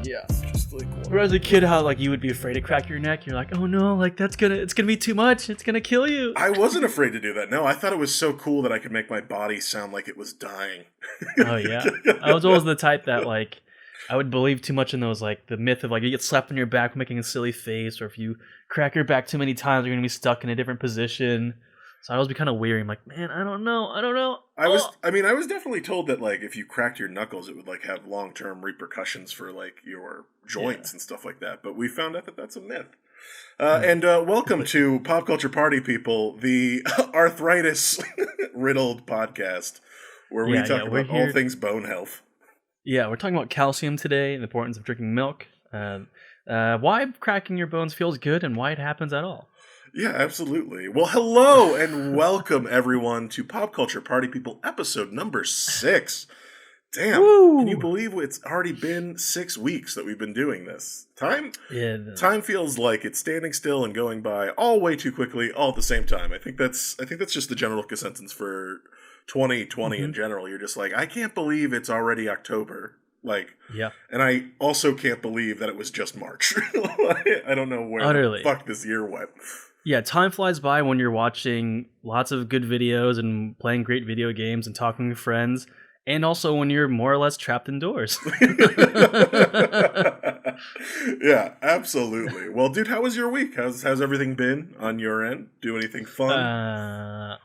Yeah, just like. Or as a kid, how like you would be afraid to crack your neck. You're like, oh no, like it's gonna be too much. It's gonna kill you. I wasn't afraid to do that. No, I thought it was so cool that I could make my body sound like it was dying. Oh yeah, I was always the type that like I would believe too much in those, like the myth of like you get slapped on your back for making a silly face, or if you crack your back too many times, you're gonna be stuck in a different position. So I always be kind of weary. I'm like, man, I don't know. I was definitely told that like if you cracked your knuckles, it would like have long-term repercussions for like your joints and stuff like that. But we found out that that's a myth. And welcome to Pop Culture Party People, the arthritis-riddled podcast, where we talk about all things bone health. Yeah, we're talking about calcium today and the importance of drinking milk. Why cracking your bones feels good and why it happens at all. Yeah, absolutely. Well, hello and welcome everyone to Pop Culture Party People episode number 6. Damn, Woo! Can you believe it's already been 6 weeks that we've been doing this? Time feels like it's standing still and going by all way too quickly all at the same time. I think that's just the general consensus for 2020 in general. You're just like, I can't believe it's already October. Like, yeah. And I also can't believe that it was just March. I don't know where the fuck this year went. Yeah, time flies by when you're watching lots of good videos and playing great video games and talking with friends, and also when you're more or less trapped indoors. Yeah, absolutely. Well, dude, how was your week? How's everything been on your end? Do anything fun?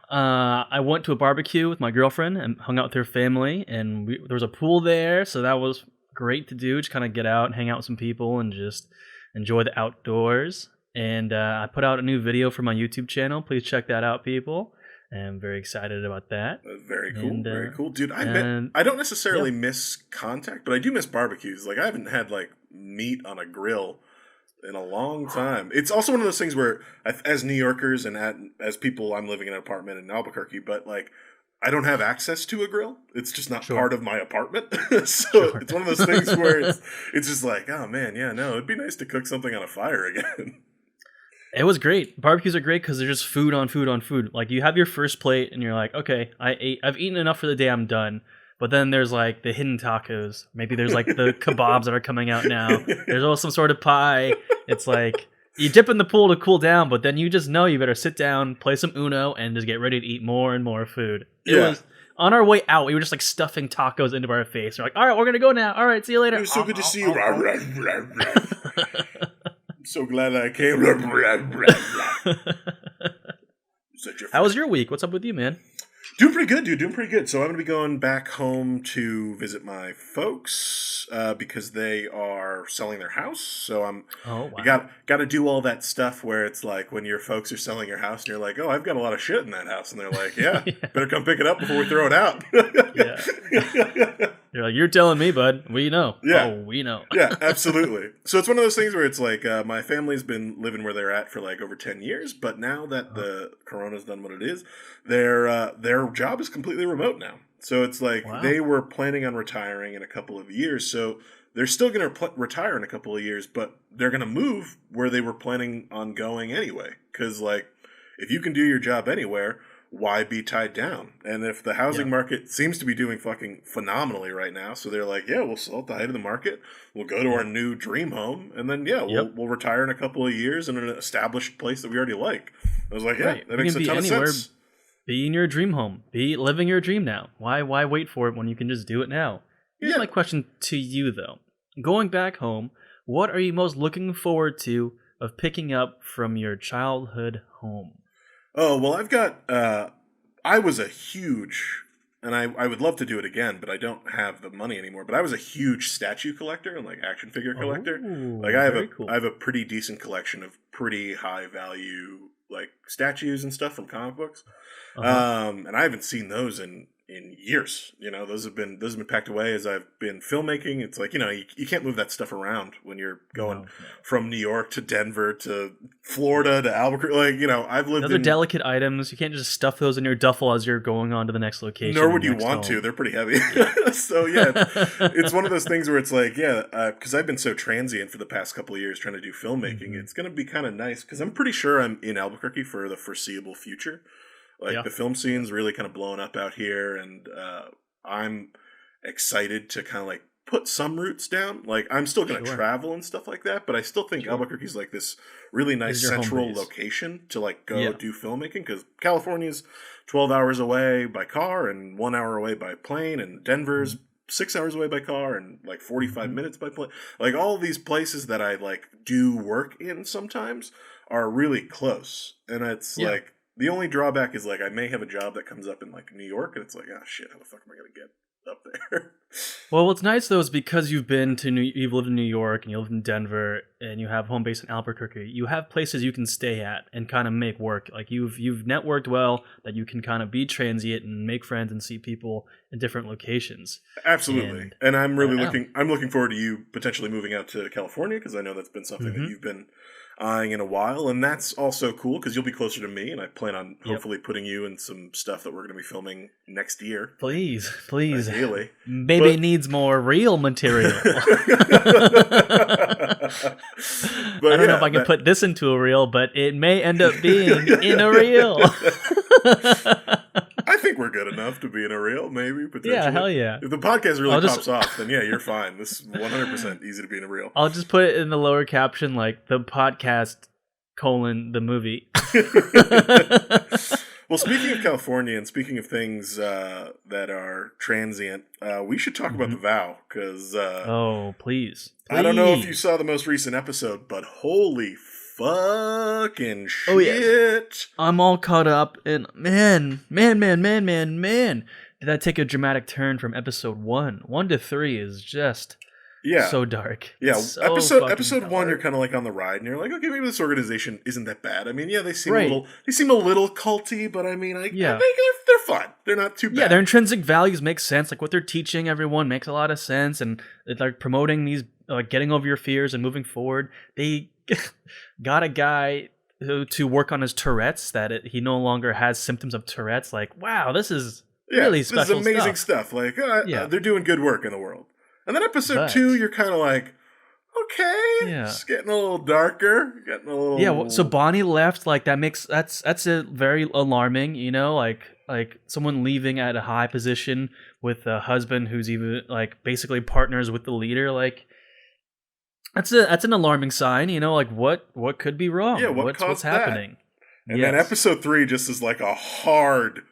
I went to a barbecue with my girlfriend and hung out with her family, and there was a pool there, so that was great to do. Just kind of get out and hang out with some people and just enjoy the outdoors. And I put out a new video for my YouTube channel. Please check that out, people. And I'm very excited about that. Very cool, very cool. Dude, I don't necessarily miss contact, but I do miss barbecues. Like, I haven't had, like, meat on a grill in a long time. It's also one of those things where, as New Yorkers and as people, I'm living in an apartment in Albuquerque, but, like, I don't have access to a grill. It's just not part of my apartment. So it's one of those things where it's just like, oh, man, yeah, no, it'd be nice to cook something on a fire again. It was great. Barbecues are great because they're just food on food on food. Like, you have your first plate and you're like, okay, I've eaten enough for the day, I'm done. But then there's like the hidden tacos. Maybe there's like the kebabs that are coming out now. There's also some sort of pie. It's like you dip in the pool to cool down, but then you just know you better sit down, play some Uno, and just get ready to eat more and more food. It was on our way out. We were just like stuffing tacos into our face. We're like, all right, we're gonna go now. All right, see you later. It was so good to see you. I'm so glad I came. How was your week? What's up with you, man? Doing pretty good, dude. Doing pretty good. So I'm going to be going back home to visit my folks because they are selling their house. So you got to do all that stuff where it's like when your folks are selling your house and you're like, oh, I've got a lot of shit in that house. And they're like, yeah, better come pick it up before we throw it out. You're like, you're telling me, bud. We know. Yeah. Oh, we know. Yeah, absolutely. So it's one of those things where it's like my family's been living where they're at for like over 10 years. But now that the corona's done what it is, their job is completely remote now. So it's like they were planning on retiring in a couple of years. So they're still going to retire in a couple of years, but they're going to move where they were planning on going anyway. Because like if you can do your job anywhere, why be tied down? And if the housing market seems to be doing fucking phenomenally right now, so they're like, yeah, we'll sell at the height of the market. We'll go to our new dream home, and then we'll retire in a couple of years in an established place that we already like. I was like, that makes a ton of sense. Be in your dream home. Be living your dream now. Why wait for it when you can just do it now? Here's my question to you, though. Going back home, what are you most looking forward to of picking up from your childhood home? Oh, well, I've got, I was a huge, and I would love to do it again, but I don't have the money anymore, but I was a huge statue collector and, like, action figure collector. Like, I have a pretty decent collection of pretty high value, like, statues and stuff from comic books. And I haven't seen those in years. You know, those have been packed away as I've been filmmaking. It's like, you know, you can't move that stuff around when you're going from New York to Denver to Florida to Albuquerque. Like, you know, I've lived those are delicate items. You can't just stuff those in your duffel as you're going on to the next location. Nor would you want to. They're pretty heavy. So, it's one of those things where it's like, because I've been so transient for the past couple of years trying to do filmmaking, it's going to be kind of nice because I'm pretty sure I'm in Albuquerque for the foreseeable future. Like, the film scene's really kind of blowing up out here, and I'm excited to kind of, like, put some roots down. Like, I'm still going to Sure. travel and stuff like that, but I still think Albuquerque's like this really nice Is your home central base. location to like go do filmmaking, because California's 12 hours away by car and 1 hour away by plane, and Denver's 6 hours away by car and like 45 minutes by plane. Like, all these places that I like do work in sometimes are really close. And it's like, the only drawback is like I may have a job that comes up in like New York, and it's like, oh shit, how the fuck am I gonna get up there? Well, what's nice though is because you've lived in New York and you lived in Denver and you have home base in Albuquerque, you have places you can stay at and kind of make work. Like you've networked well that you can kind of be transient and make friends and see people in different locations. Absolutely, and I'm really looking forward to you potentially moving out to California, because I know that's been something that you've been eyeing in a while, and that's also cool because you'll be closer to me, and I plan on hopefully putting you in some stuff that we're going to be filming next year. Please. Ideally. Maybe it needs more reel material. I don't know if I can put this into a reel, but it may end up being in a reel. I think we're good enough to be in a reel, maybe, potentially. Yeah, hell yeah. If the podcast really pops off, then yeah, you're fine. This is 100% easy to be in a reel. I'll just put it in the lower caption, like, the podcast, the movie. Well, speaking of California and speaking of things that are transient, we should talk about The Vow, because... oh, please. I don't know if you saw the most recent episode, but holy fucking shit. Oh, yes. I'm all caught up, and man. Did that take a dramatic turn from episode 1? 1 to 3 is just... so dark. Yeah, so episode 1, you're kind of like on the ride, and you're like, okay, maybe this organization isn't that bad. I mean, yeah, they seem a little culty, but I mean, they're fun. They're not too bad. Yeah, their intrinsic values make sense. Like what they're teaching everyone makes a lot of sense, and it's like promoting these, like getting over your fears and moving forward. They got a guy to work on his Tourette's, that he no longer has symptoms of Tourette's. Like, wow, this is really special. This is amazing stuff. Like, they're doing good work in the world. And then episode 2, you're kind of like, okay, it's getting a little darker, getting a little... Yeah, so Bonnie left, like, that's a very alarming, you know, like someone leaving at a high position with a husband who's even, like, basically partners with the leader, like, that's an alarming sign, you know, like, what could be wrong? Yeah, what's happening? And then episode 3 just is like a hard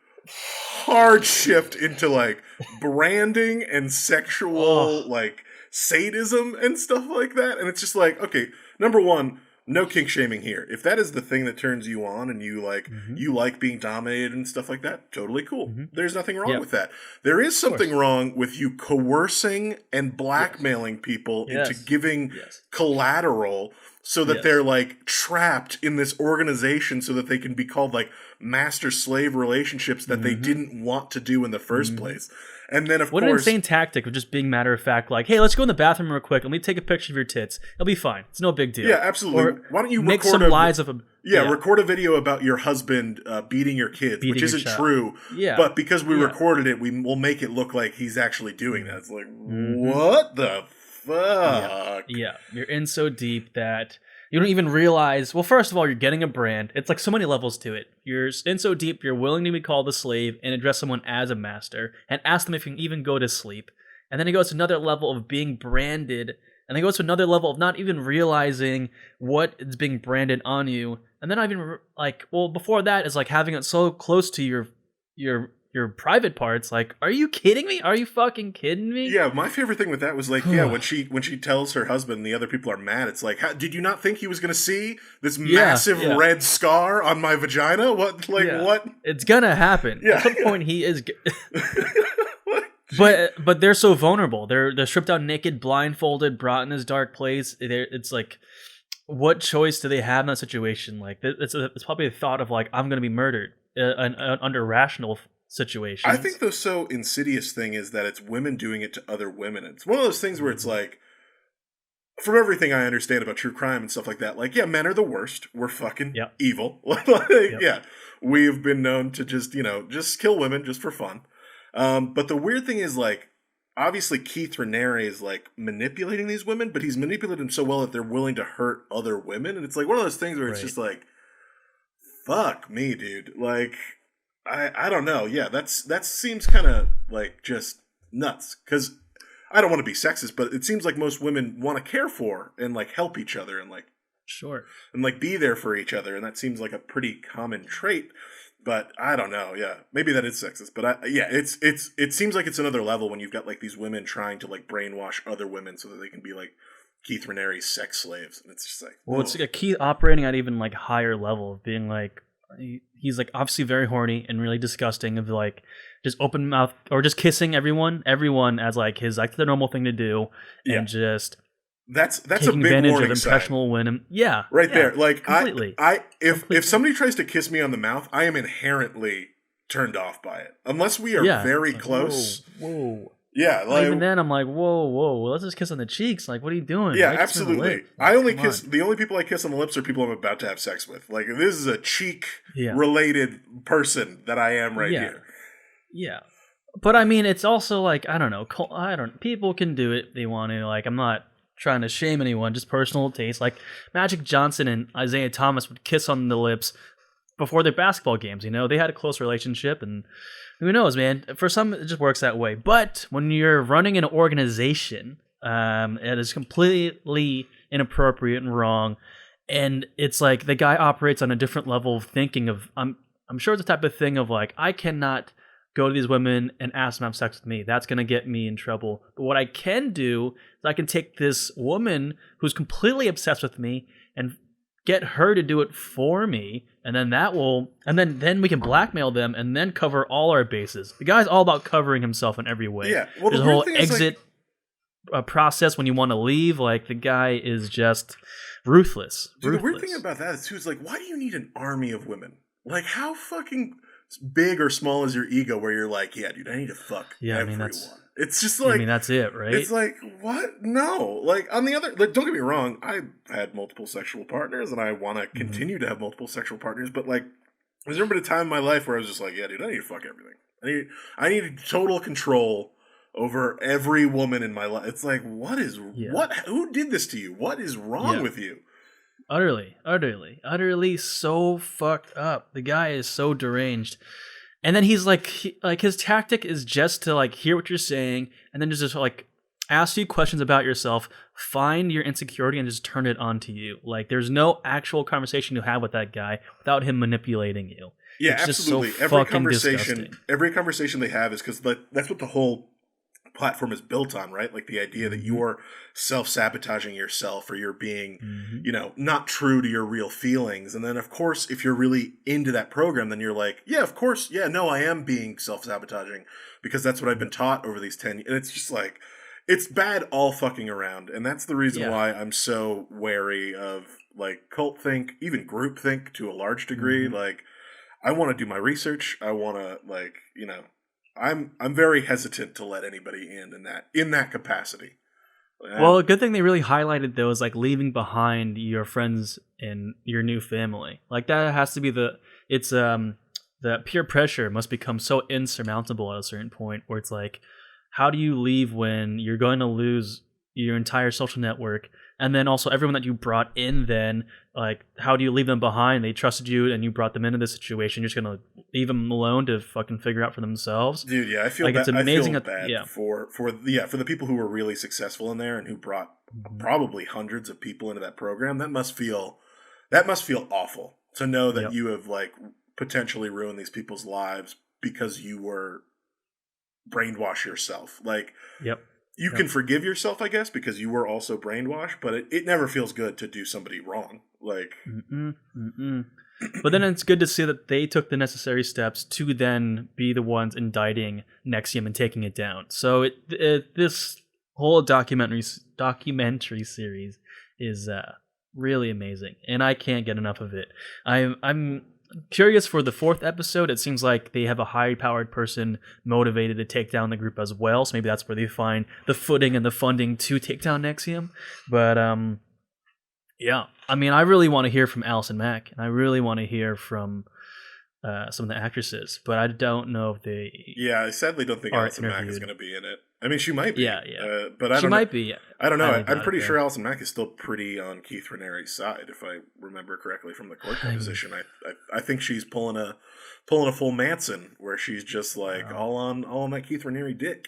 shift into like branding and sexual like sadism and stuff like that, and it's just like, okay, number one, no kink shaming here. If that is the thing that turns you on and you like you like being dominated and stuff like that, totally cool. There's nothing wrong with that. There is something wrong with you coercing and blackmailing people into giving collateral so that they're like trapped in this organization so that they can be called like master-slave relationships that they didn't want to do in the first place. And then, of course... What an insane tactic of just being matter-of-fact, like, hey, let's go in the bathroom real quick. Let me take a picture of your tits. It'll be fine. It's no big deal. Yeah, absolutely. Or why don't you make some lies of a... record a video about your husband beating your kids, which isn't true. Yeah. But because we recorded it, we'll make it look like he's actually doing that. It's like, what the fuck? Yeah, you're in so deep that... You don't even realize, well, first of all, you're getting a brand. It's like so many levels to it. You're in so deep, you're willing to be called a slave and address someone as a master and ask them if you can even go to sleep. And then it goes to another level of being branded. And then it goes to another level of not even realizing what is being branded on you. And then not even, like, well, before that is like having it so close to your private parts. Like, are you kidding me? Are you fucking kidding me? Yeah, my favorite thing with that was like, when she tells her husband and the other people are mad, it's like, did you not think he was going to see this massive red scar on my vagina? What? It's gonna happen. At some point he is but they're so vulnerable. They're stripped out naked, blindfolded, brought in this dark place. It's like, what choice do they have in that situation? Like, it's probably a thought of like, I'm going to be murdered under rational situation. I think the so insidious thing is that it's women doing it to other women. It's one of those things where it's like, from everything I understand about true crime and stuff like that, like, yeah, men are the worst. We're fucking evil. Yeah, we've been known to just kill women just for fun. But the weird thing is, like, obviously Keith Raniere is like manipulating these women, but he's manipulating them so well that they're willing to hurt other women. And it's like one of those things where it's just like, fuck me, dude. Like, I don't know. Yeah, that seems kind of like just nuts. Because I don't want to be sexist, but it seems like most women want to care for and like help each other and like Sure. and like be there for each other, and that seems like a pretty common trait. But I don't know. Yeah, maybe that is sexist. But it seems like it's another level when you've got like these women trying to like brainwash other women so that they can be like Keith Raniere's sex slaves, and it's just like, well, it's like Keith operating at even like higher level of being like he's like obviously very horny and really disgusting of like just open mouth or just kissing everyone as like his like the normal thing to do and just that's taking a big advantage warning of impressionable women. Yeah, right there. Like completely. If somebody tries to kiss me on the mouth, I am inherently turned off by it unless we are very like, close. Whoa. Yeah, like, even then I'm like, whoa, let's just kiss on the cheeks. Like, what are you doing? Yeah, absolutely. Like, I only kiss the only people I kiss on the lips are people I'm about to have sex with. Like, this is a cheek related person that I am right here. Yeah. But I mean, it's also like, I don't know, people can do it if they want to. Like, I'm not trying to shame anyone, just personal taste. Like Magic Johnson and Isaiah Thomas would kiss on the lips before their basketball games, you know? They had a close relationship, and who knows, man? For some, it just works that way. But when you're running an organization, it is completely inappropriate and wrong. And it's like the guy operates on a different level of thinking of, I'm sure it's the type of thing of like, I cannot go to these women and ask them to have sex with me. That's going to get me in trouble. But what I can do is I can take this woman who's completely obsessed with me and get her to do it for me, and then then we can blackmail them and then cover all our bases. The guy's all about covering himself in every way. Yeah, well, there's a whole exit process when you want to leave. Like the guy is just ruthless. Dude, the weird thing about that is too is like, why do you need an army of women? Like, how fucking big or small is your ego where you're like, yeah, dude, I need to fuck everyone. It's just like, I mean, that's it, right? It's like, what? No. Like, on the other, like, don't get me wrong, I had multiple sexual partners and I want to continue to have multiple sexual partners, but like, there's never been a time in my life where I was just like, yeah, dude, I need to fuck everything. I need total control over every woman in my life. It's like, who did this to you? What is wrong with you? Utterly so fucked up. The guy is so deranged. And then he's like, his tactic is just to like hear what you're saying and then just like ask you questions about yourself, find your insecurity and just turn it onto you. Like there's no actual conversation you have with that guy without him manipulating you. Yeah, it's absolutely. Just so every conversation they have is because that's what the whole platform is built on, right? Like the idea that you're self-sabotaging yourself or you're being, not true to your real feelings. And then, of course, if you're really into that program, then you're like, yeah, of course. Yeah, no, I am being self-sabotaging because that's what I've been taught over these 10 years. And it's just like, it's bad all fucking around. And that's the reason why I'm so wary of like cult think, even group think to a large degree. Like, I want to do my research. I want to I'm very hesitant to let anybody in that capacity. Well, a good thing they really highlighted though is like leaving behind your friends and your new family. Like that has to be the peer pressure must become so insurmountable at a certain point where it's like, how do you leave when you're going to lose your entire social network? And then also everyone that you brought in then, like, how do you leave them behind? They trusted you and you brought them into this situation. You're just going to leave them alone to fucking figure out for themselves. Dude, yeah, I feel like bad. It's amazing. I feel bad for the people who were really successful in there and who brought probably hundreds of people into that program. That must feel awful to know that you have like potentially ruined these people's lives because you were brainwashed yourself. Like, you can forgive yourself, I guess, because you were also brainwashed, but it never feels good to do somebody wrong. Like, But then it's good to see that they took the necessary steps to then be the ones indicting NXIVM and taking it down. So this whole documentary series is really amazing, and I can't get enough of it. I'm curious for the 4th episode. It seems like they have a high-powered person motivated to take down the group as well, so maybe that's where they find the footing and the funding to take down NXIVM. But yeah, I mean, I really want to hear from Allison Mack, and I really want to hear from some of the actresses, but I don't know if they. Yeah, I sadly don't think Allison Mack is going to be in it. I mean, she might be. Yeah. But I don't she might be. I don't know. I'm pretty sure Allison Mack is still pretty on Keith Raniere's side, if I remember correctly from the court deposition. I think she's pulling a full Manson, where she's just like all on that Keith Raniere dick.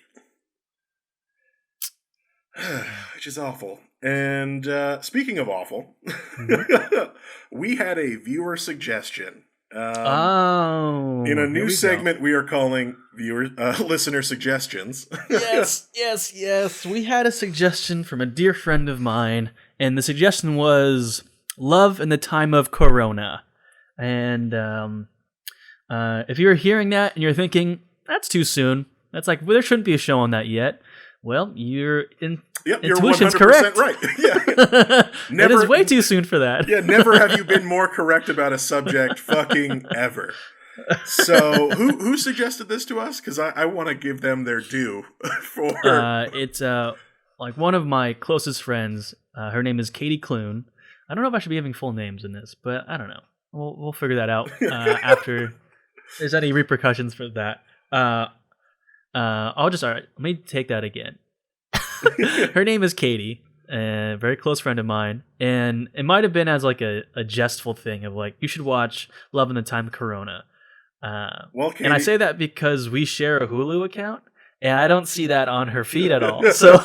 which is awful. And speaking of awful, Mhm. we had a viewer suggestion. In a Oh, here new we go. segment we are calling listener suggestions. Yes, yes, yes. We had a suggestion from a dear friend of mine, and the suggestion was love in the time of Corona. And if you're hearing that and you're thinking that's too soon, that's like well, there shouldn't be a show on that yet. Well, your Yep, you're intuition's 100% correct. right. Yeah. It Never is way too soon for that. Yeah, never have you been more correct about a subject fucking ever. So, who suggested this to us? Because I want to give them their due for. It's like one of my closest friends. Her name is Katie Clune. I don't know if I should be giving full names in this, but I don't know. We'll figure that out after there's any repercussions for that. All right. Let me take that again. Her name is Katie, a very close friend of mine, and it might have been as like a jestful thing of like you should watch Love in the Time of Corona. Well, Katie, And I say that because we share a Hulu account, and I don't see that on her feed at all. So,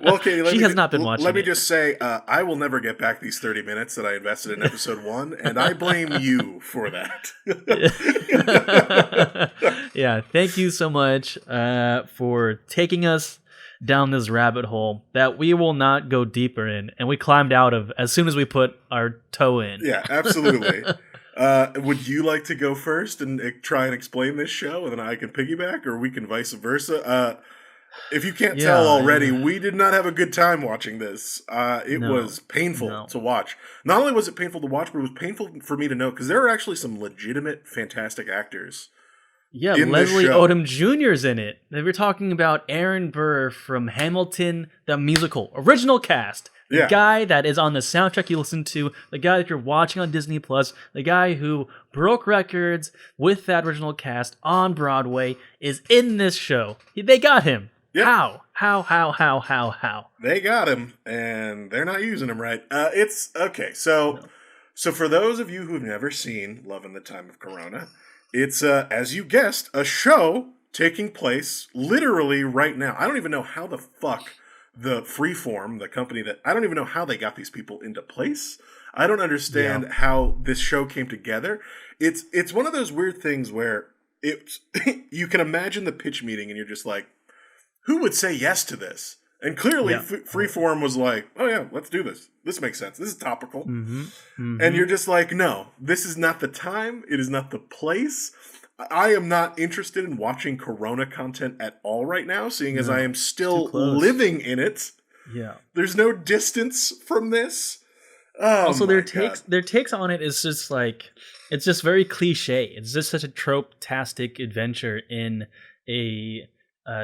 well, Katie, she has not been watching. Let me it. just say, I will never get back these 30 minutes that I invested in episode 1, and I blame you for that. Yeah, thank you so much for taking us down this rabbit hole that we will not go deeper in, and we climbed out of as soon as we put our toe in. Yeah, absolutely. Would you like to go first and try and explain this show, and then I can piggyback, or we can vice versa? If you can't tell already, we did not have a good time watching this. It was painful to watch. Not only was it painful to watch, but it was painful for me to know, because there are actually some legitimate, fantastic actors. Yeah, Leslie Odom Jr.'s in it. They were talking about Aaron Burr from Hamilton, the musical. Original cast. The guy that is on the soundtrack you listen to, the guy that you're watching on Disney Plus, the guy who broke records with that original cast on Broadway is in this show. They got him. Yep. How? They got him, and they're not using him right. It's okay. So for those of you who've never seen Love in the Time of Corona, it's as you guessed, a show taking place literally right now. I don't even know how the fuck the Freeform, the company that I don't even know how they got these people into place. I don't understand how this show came together. It's one of those weird things where it's you can imagine the pitch meeting, and you're just like, who would say yes to this? And clearly, Freeform was like, oh yeah, let's do this. This makes sense. This is topical. And you're just like, no, this is not the time. It is not the place. I am not interested in watching Corona content at all right now, seeing as I am still living in it. Yeah. There's no distance from this. Also, their takes on it is just like, it's just very cliche. It's just such a trope-tastic adventure in a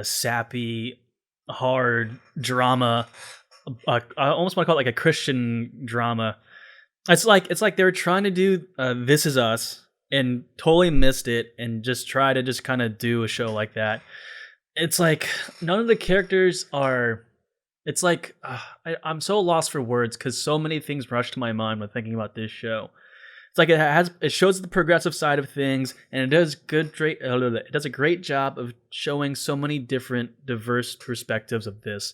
sappy, hard drama. I almost want to call it like a Christian drama. It's like they were trying to do This Is Us and totally missed it, and just try to just kind of do a show like that. It's like none of the characters are. It's like I'm so lost for words because so many things rush to my mind when thinking about this show. It's like it shows the progressive side of things, and it does a great job of showing so many different diverse perspectives of this.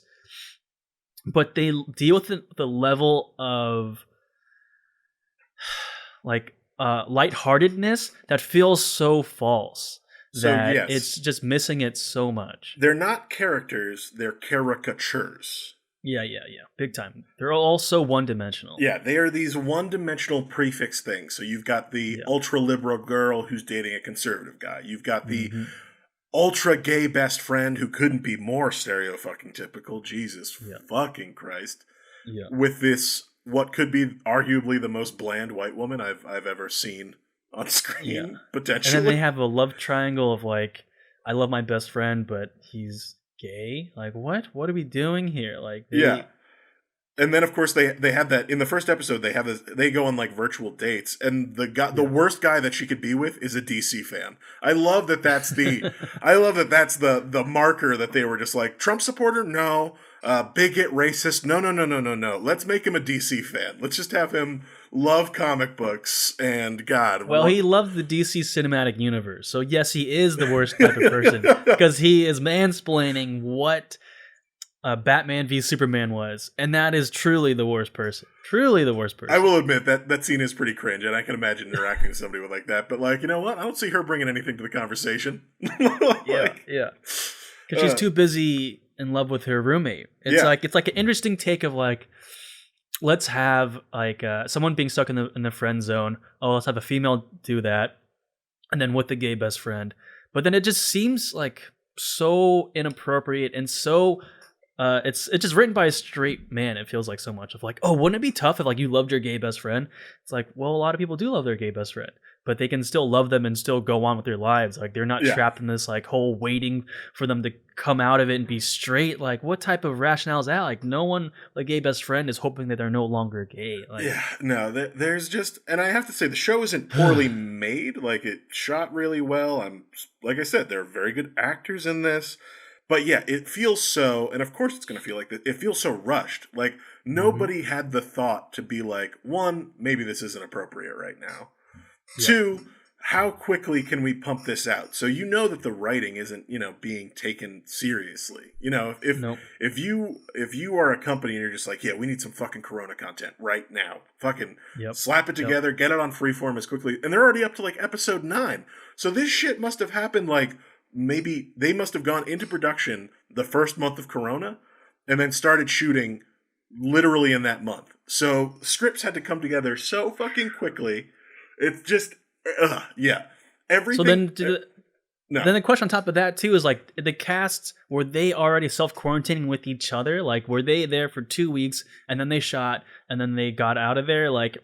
But they deal with the level of like lightheartedness that feels so false that it's just missing it so much. They're not characters, they're caricatures. Yeah, big time. They're all so one-dimensional. Yeah, they are these one-dimensional prefix things. So you've got the ultra-liberal girl who's dating a conservative guy. You've got the ultra-gay best friend who couldn't be more stereo-fucking-typical. Jesus fucking Christ. Yeah. With this, what could be arguably the most bland white woman I've ever seen on screen, potentially. And then they have a love triangle of like, I love my best friend, but he's gay. Like, what are we doing here? Like, and then of course they have that in the first episode. They have this, they go on like virtual dates, and the worst guy that she could be with is a DC fan. I love that that's the the marker that they were just like, Trump supporter, no, bigot, racist, no. Let's make him a DC fan. Let's just have him love comic books and God. Well, he loves the DC cinematic universe, so yes, he is the worst type of person because he is mansplaining what Batman v Superman was, and that is truly the worst person. Truly the worst person. I will admit that scene is pretty cringe, and I can imagine interacting with somebody with like that. But like, you know what? I don't see her bringing anything to the conversation. Yeah. Because she's too busy in love with her roommate. It's like an interesting take of like, let's have like someone being stuck in the friend zone. Oh, let's have a female do that, and then with the gay best friend. But then it just seems like so inappropriate and so. It's just written by a straight man. It feels like so much of like, oh, wouldn't it be tough if like you loved your gay best friend? It's like, well, a lot of people do love their gay best friend, but they can still love them and still go on with their lives. Like they're not trapped in this like whole waiting for them to come out of it and be straight. Like what type of rationale is that? Like no one, like gay best friend, is hoping that they're no longer gay. Like, there's just, and I have to say the show isn't poorly made. Like it shot really well. Like I said, there are very good actors in this. But yeah, it feels so, and of course it's going to feel like that. It feels so rushed. Like nobody had the thought to be like, one, maybe this isn't appropriate right now. Yeah. Two, how quickly can we pump this out? So you know that the writing isn't, being taken seriously. If you are a company and you're just like, yeah, we need some fucking Corona content right now. Fucking slap it together, get it on Freeform as quickly. And they're already up to like episode 9. So this shit must have happened like, maybe they must have gone into production the first month of Corona and then started shooting literally in that month. So scripts had to come together so fucking quickly. It's just, everything. So then, then the question on top of that too is like the casts, were they already self-quarantining with each other? Like were they there for 2 weeks and then they shot and then they got out of there? Like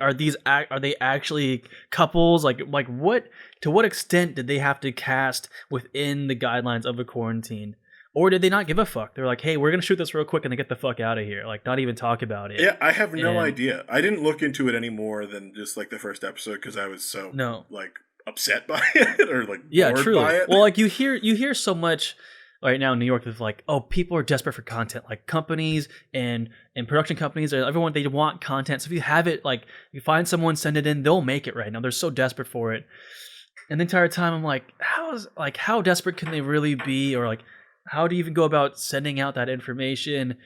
are they actually couples? Like what, to what extent did they have to cast within the guidelines of a quarantine? Or did they not give a fuck? They're like, hey, we're going to shoot this real quick and then get the fuck out of here. Like not even talk about it. Yeah, I have no idea. I didn't look into it any more than just like the first episode because I was so like upset by it or like bored by it. Well, like you hear so much right now in New York is like, oh, people are desperate for content. Like companies and production companies, everyone, they want content. So if you have it, like you find someone, send it in, they'll make it right now. They're so desperate for it. And the entire time I'm like, how desperate can they really be? Or like, how do you even go about sending out that information?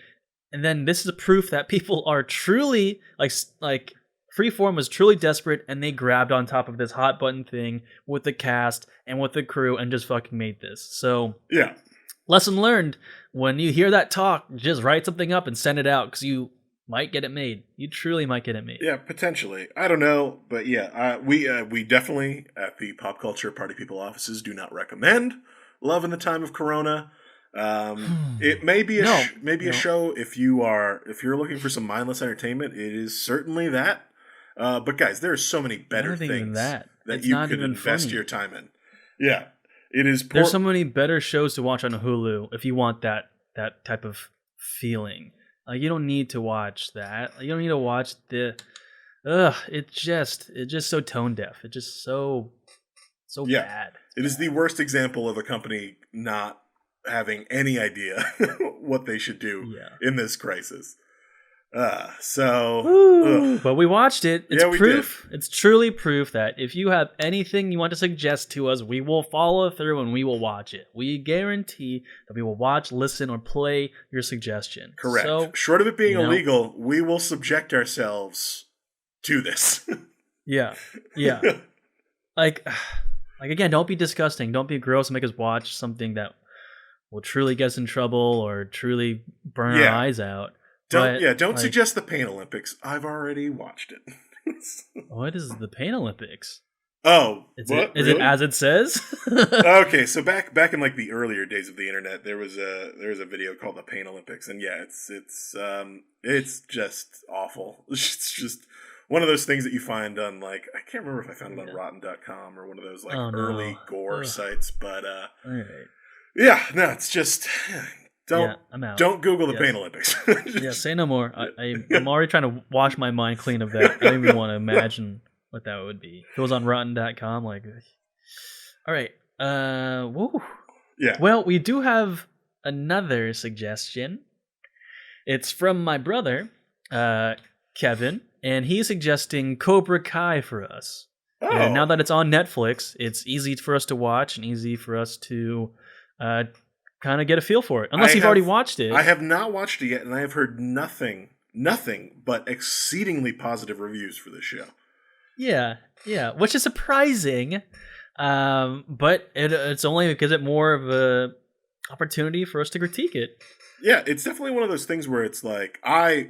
And then this is a proof that people are truly like Freeform was truly desperate and they grabbed on top of this hot button thing with the cast and with the crew and just fucking made this. So yeah. Lesson learned, when you hear that talk, just write something up and send it out because you might get it made. You truly might get it made. Yeah, potentially. I don't know, but yeah, we definitely at the Pop Culture Party People offices do not recommend Love in the Time of Corona. It may be a show if you're looking for some mindless entertainment. It is certainly that. But guys, there are so many better things that you could invest your time in. Yeah. It is. There's so many better shows to watch on Hulu if you want that type of feeling. You don't need to watch that. You don't need to watch the. It's just so tone deaf. It's just so bad. It is the worst example of a company not having any idea what they should do in this crisis. But we watched it. It's proof. It's truly proof that if you have anything you want to suggest to us, we will follow through and we will watch it. We guarantee that we will watch, listen, or play your suggestion. Correct. So, short of it being illegal, we will subject ourselves to this. Yeah. Like again, don't be disgusting. Don't be gross and make us watch something that will truly get us in trouble or truly burn our eyes out. Don't suggest the Pain Olympics. I've already watched it. What is the Pain Olympics? Oh, is it as it says? Okay, so back in like the earlier days of the internet, there was a video called the Pain Olympics, and yeah, it's just awful. It's just one of those things that you find on like, I can't remember if I found it on Rotten.com or one of those like early gore sites, but it's just. Don't Google the Pain Olympics. Say no more. I'm already trying to wash my mind clean of that. I don't even want to imagine what that would be. If it was on Rotten.com, like... All right. Woo. Yeah. Well, we do have another suggestion. It's from my brother, Kevin, and he's suggesting Cobra Kai for us. Oh. And now that it's on Netflix, it's easy for us to watch and easy for us to... kind of get a feel for it. Unless you've already watched it. I have not watched it yet, and I have heard nothing but exceedingly positive reviews for this show. Yeah, which is surprising, but it's only because it more of a opportunity for us to critique it. Yeah, it's definitely one of those things where it's like, I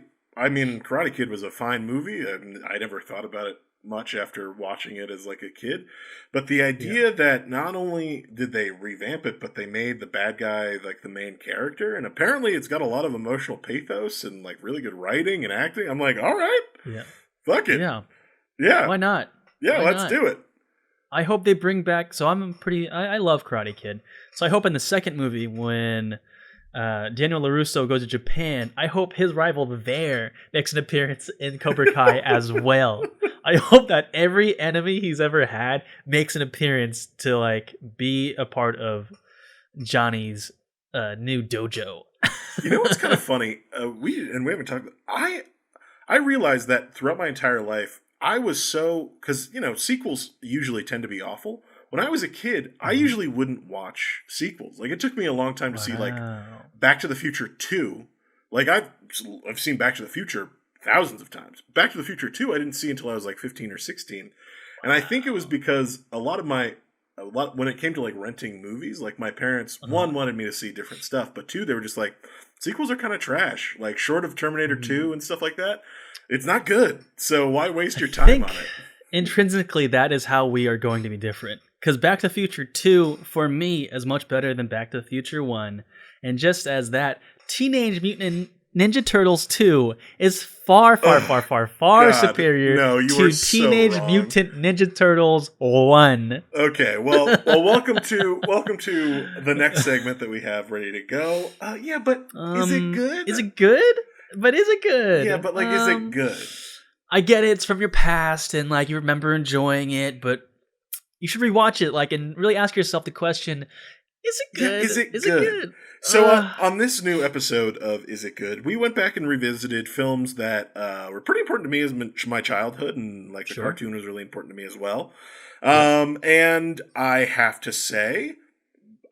mean, Karate Kid was a fine movie, and I never thought about it much after watching it as like a kid, but the idea that not only did they revamp it, but they made the bad guy like the main character, and apparently it's got a lot of emotional pathos and like really good writing and acting. I'm like, all right, fuck it, yeah, why not? Let's do it. I hope they bring back. So I love Karate Kid, so I hope in the second movie when Daniel LaRusso goes to Japan, I hope his rival there makes an appearance in Cobra Kai as well. I hope that every enemy he's ever had makes an appearance to like be a part of Johnny's new dojo. You know what's kind of funny? We haven't talked about, I realized that throughout my entire life, I was because sequels usually tend to be awful. When I was a kid, I usually wouldn't watch sequels. Like, it took me a long time to see, like, Back to the Future 2. Like, I've seen Back to the Future thousands of times. Back to the Future 2 I didn't see until I was, like, 15 or 16. And I think it was because when it came to, like, renting movies, like, my parents, one, wanted me to see different stuff, but two, they were just like, sequels are kind of trash. Like, short of Terminator 2 and stuff like that, it's not good. So why waste your time on it? Intrinsically, that is how we are going to be different. Because Back to the Future 2, for me, is much better than Back to the Future 1. And just as that, Teenage Mutant Ninja Turtles 2 is far superior to Teenage Mutant Ninja Turtles 1. Okay, well, welcome to the next segment that we have ready to go. Yeah, but is it good? Is it good? But is it good? Yeah, but like, is it good? I get it, it's from your past, and like you remember enjoying it, but you should rewatch it, like, and really ask yourself the question: is it good? Yeah, is it good? So on this new episode of Is It Good, we went back and revisited films that were pretty important to me as my childhood, and like the cartoon was really important to me as well. And I have to say,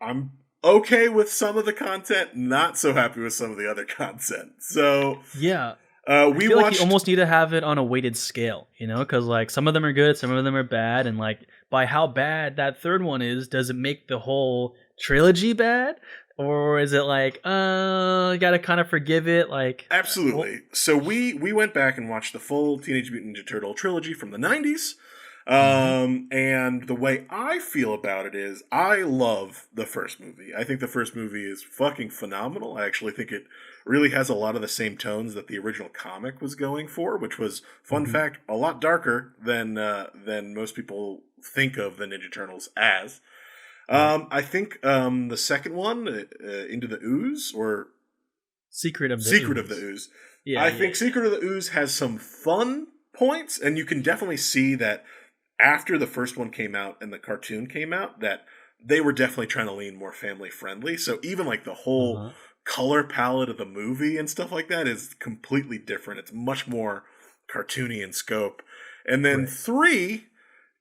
I'm okay with some of the content, not so happy with some of the other content. So yeah. I feel like you almost need to have it on a weighted scale, because like some of them are good, some of them are bad, and like by how bad that third one is, does it make the whole trilogy bad? Or is it like, you gotta kind of forgive it? Like, absolutely. So we went back and watched the full Teenage Mutant Ninja Turtle trilogy from the 90s. And the way I feel about it is, I love the first movie. I think the first movie is fucking phenomenal. I actually think it really has a lot of the same tones that the original comic was going for, which was, fun fact, a lot darker than most people think of the Ninja Turtles as. I think the second one, Into the Ooze, or Secret of the Ooze. Yeah, I think Secret of the Ooze has some fun points, and you can definitely see that after the first one came out and the cartoon came out, that they were definitely trying to lean more family friendly. So even like the whole color palette of the movie and stuff like that is completely different. It's much more cartoony in scope. And then 3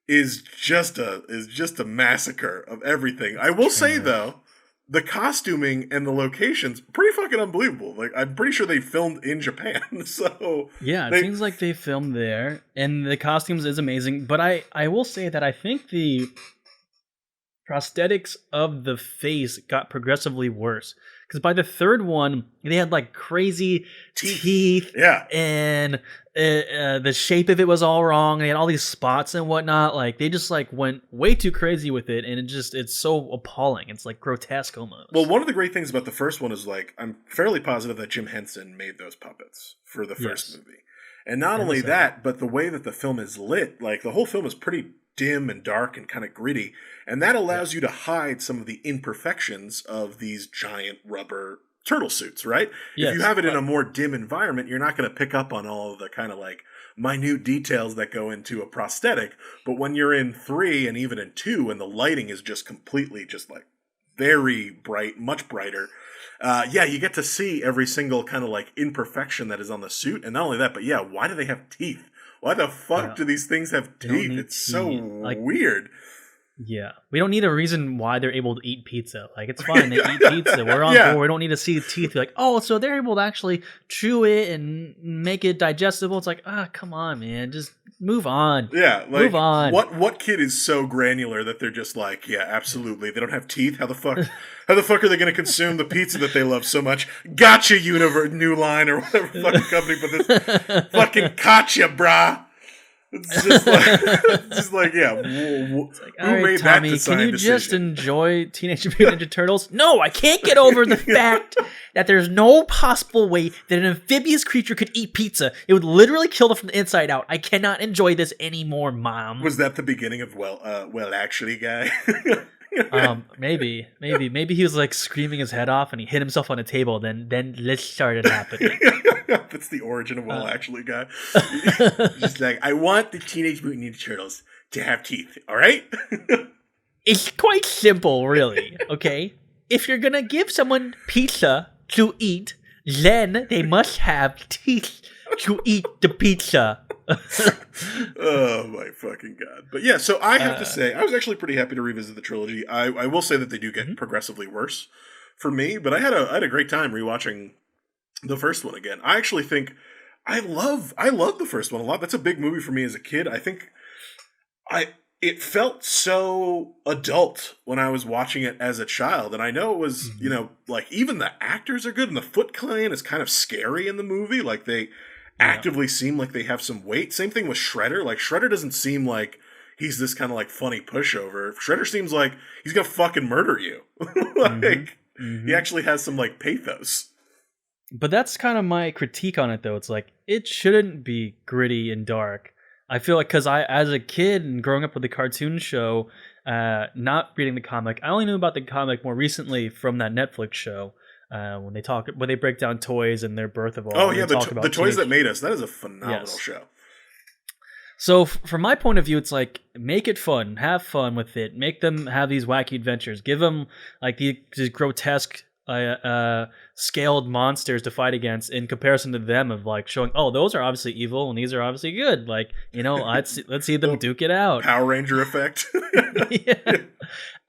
is just a massacre of everything. I will say though, the costuming and the locations pretty fucking unbelievable. Like, I'm pretty sure they filmed in Japan. So yeah, it seems like they filmed there, and the costumes is amazing. But I will say that I think the prosthetics of the face got progressively worse. Because by the third one, they had like crazy teeth, and the shape of it was all wrong. They had all these spots and whatnot. Like, they just like went way too crazy with it, and it's so appalling. It's like grotesque almost. Well, one of the great things about the first one is, like, I'm fairly positive that Jim Henson made those puppets for the first movie, and not only that, but the way that the film is lit, like the whole film is pretty dim and dark and kind of gritty, and that allows you to hide some of the imperfections of these giant rubber turtle suits, right? If you have it in a more dim environment, you're not going to pick up on all of the kind of like minute details that go into a prosthetic. But when you're in 3 and even in 2, and the lighting is just completely just like very bright, much brighter, you get to see every single kind of like imperfection that is on the suit. And not only that, but why do they have teeth? Why the fuck do these things have teeth? It's so weird. Yeah, we don't need a reason why they're able to eat pizza. Like, it's fine, they eat pizza. We're on Yeah. board. We don't need to see the teeth. Like, oh, so they're able to actually chew it and make it digestible. It's like, come on, man, just move on. Yeah, like Move on. what kid is so granular that they're just like, yeah, absolutely. They don't have teeth. How the fuck are they going to consume the pizza that they love so much? Gotcha, New Line or whatever fucking company put this fucking gotcha, brah. It's just like, yeah. Who Right, made Tommy, that design can you decision? just enjoy Teenage Mutant Ninja Turtles? No, I can't get over the fact that there's no possible way that an amphibious creature could eat pizza. It would literally kill them from the inside out. I cannot enjoy this anymore, Mom. Was that the beginning of well, actually, guy? Maybe he was like screaming his head off and he hit himself on a table. Then this started happening. That's the origin of actually, guy. Just like, I want the Teenage Mutant Ninja Turtles to have teeth. All right. It's quite simple, really. Okay, if you're gonna give someone pizza to eat, then they must have teeth to eat the pizza. Oh my fucking god. But yeah, so I have to say, I was actually pretty happy to revisit the trilogy. I will say that they do get progressively worse for me, but I had a great time rewatching the first one again. I actually think I love the first one a lot. That's a big movie for me as a kid. I think it felt so adult when I was watching it as a child, and I know it was, like, even the actors are good, and the Foot Clan is kind of scary in the movie. Like, they actively seem like they have some weight. Same thing with Shredder. Like, Shredder doesn't seem like he's this kind of like funny pushover. Shredder seems like he's gonna fucking murder you. He actually has some like pathos. But that's kind of my critique on it, though. It's like, it shouldn't be gritty and dark. I feel like, because as a kid and growing up with the cartoon show, not reading the comic, I only knew about the comic more recently from that Netflix show. When they break down toys and their birth of all. Oh yeah, the toys that made us. That is a phenomenal show. So from my point of view, it's like, make it fun, have fun with it, make them have these wacky adventures, give them like these grotesque scaled monsters to fight against in comparison to them, of like showing, oh, those are obviously evil and these are obviously good. Like, let's see them duke it out. Power Ranger effect. Yeah.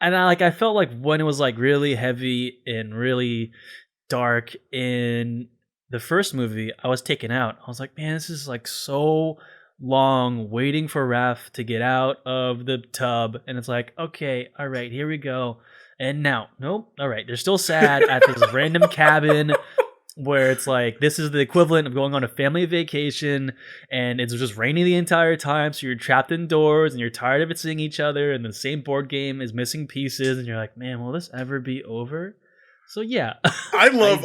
And I felt like when it was like really heavy and really dark in the first movie, I was taken out. I was like, man, this is like so long waiting for Raph to get out of the tub. And it's like, okay, all right, here we go. And now, nope, all right, they're still sad at this random cabin where it's like, this is the equivalent of going on a family vacation and it's just raining the entire time, so you're trapped indoors and you're tired of it seeing each other, and the same board game is missing pieces, and you're like, man, will this ever be over? So yeah. I love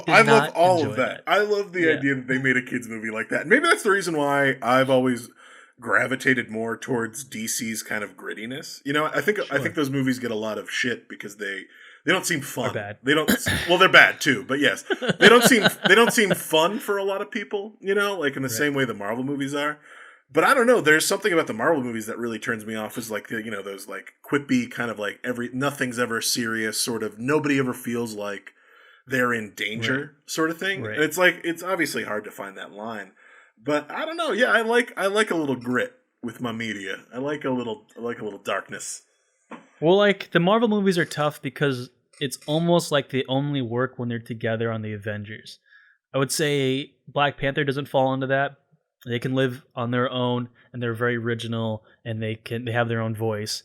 all of that. I love the idea that they made a kids movie like that. And maybe that's the reason why I've always gravitated more towards DC's kind of grittiness. I think those movies get a lot of shit because they don't seem fun. Bad. They don't. Well, they're bad too, but yes, they don't seem fun for a lot of people. Like in the same way the Marvel movies are. But I don't know. There's something about the Marvel movies that really turns me off. Is like those like quippy kind of like nothing's ever serious, sort of nobody ever feels like they're in danger sort of thing. Right. And it's like, it's obviously hard to find that line. But I don't know. Yeah, I like a little grit with my media. I like a little darkness. Well, like, the Marvel movies are tough because it's almost like they only work when they're together on the Avengers. I would say Black Panther doesn't fall into that. They can live on their own and they're very original and they have their own voice.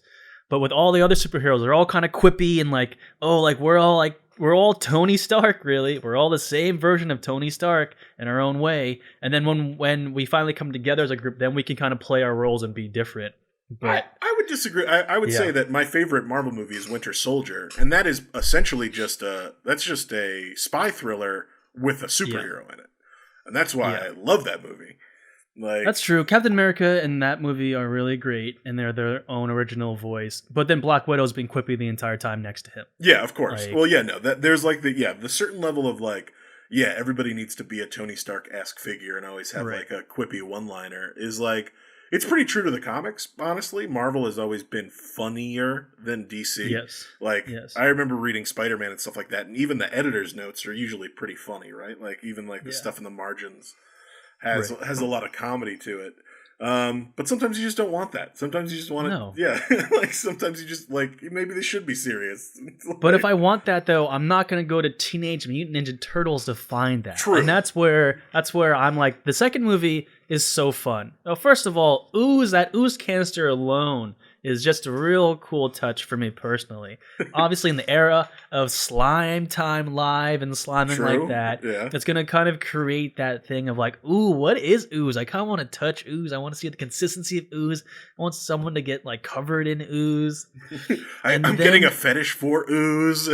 But with all the other superheroes, they're all kind of quippy and like, oh, like we're all Tony Stark, really. We're all the same version of Tony Stark in our own way. And then when we finally come together as a group, then we can kind of play our roles and be different. But I would disagree. I would say that my favorite Marvel movie is Winter Soldier, and that is essentially just a spy thriller with a superhero in it. And that's why I love that movie. Like, that's true. Captain America and that movie are really great, and they're their own original voice. But then Black Widow's been quippy the entire time next to him. Yeah, of course. Like, well, yeah, no, there's like the certain level of like, yeah, everybody needs to be a Tony Stark-esque figure and always have like a quippy one-liner. Is like, it's pretty true to the comics, honestly. Marvel has always been funnier than DC. Yes. Like, I remember reading Spider-Man and stuff like that, and even the editor's notes are usually pretty funny, right? Like, even like the stuff in the margins has a lot of comedy to it. But sometimes you just don't want that. Sometimes you just want No. to, yeah. Like sometimes you just like maybe they should be serious. But if I want that though, I'm not gonna go to Teenage Mutant Ninja Turtles to find that. True. And that's where I'm like, the second movie is so fun. Well, first of all, that ooze canister alone is just a real cool touch for me personally. Obviously, in the era of Slime Time Live and sliming like that, it's going to kind of create that thing of like, ooh, what is ooze? I kind of want to touch ooze. I want to see the consistency of ooze. I want someone to get like covered in ooze. I'm getting a fetish for ooze.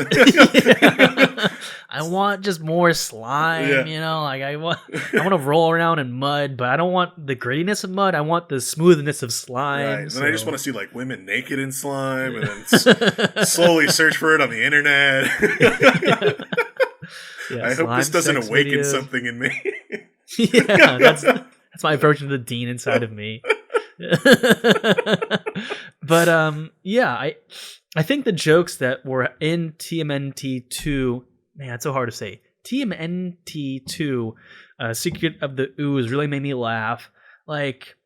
I want just more slime, you know, like I want to roll around in mud, but I don't want the grittiness of mud. I want the smoothness of slime. Right. And I just want to see like women naked in slime and then slowly search for it on the internet. I hope this doesn't awaken something in me. Yeah, that's my version of the Dean inside of me. But yeah, I think the jokes that were in TMNT 2, man, it's so hard to say. TMNT 2, Secret of the Ooze, really made me laugh. Like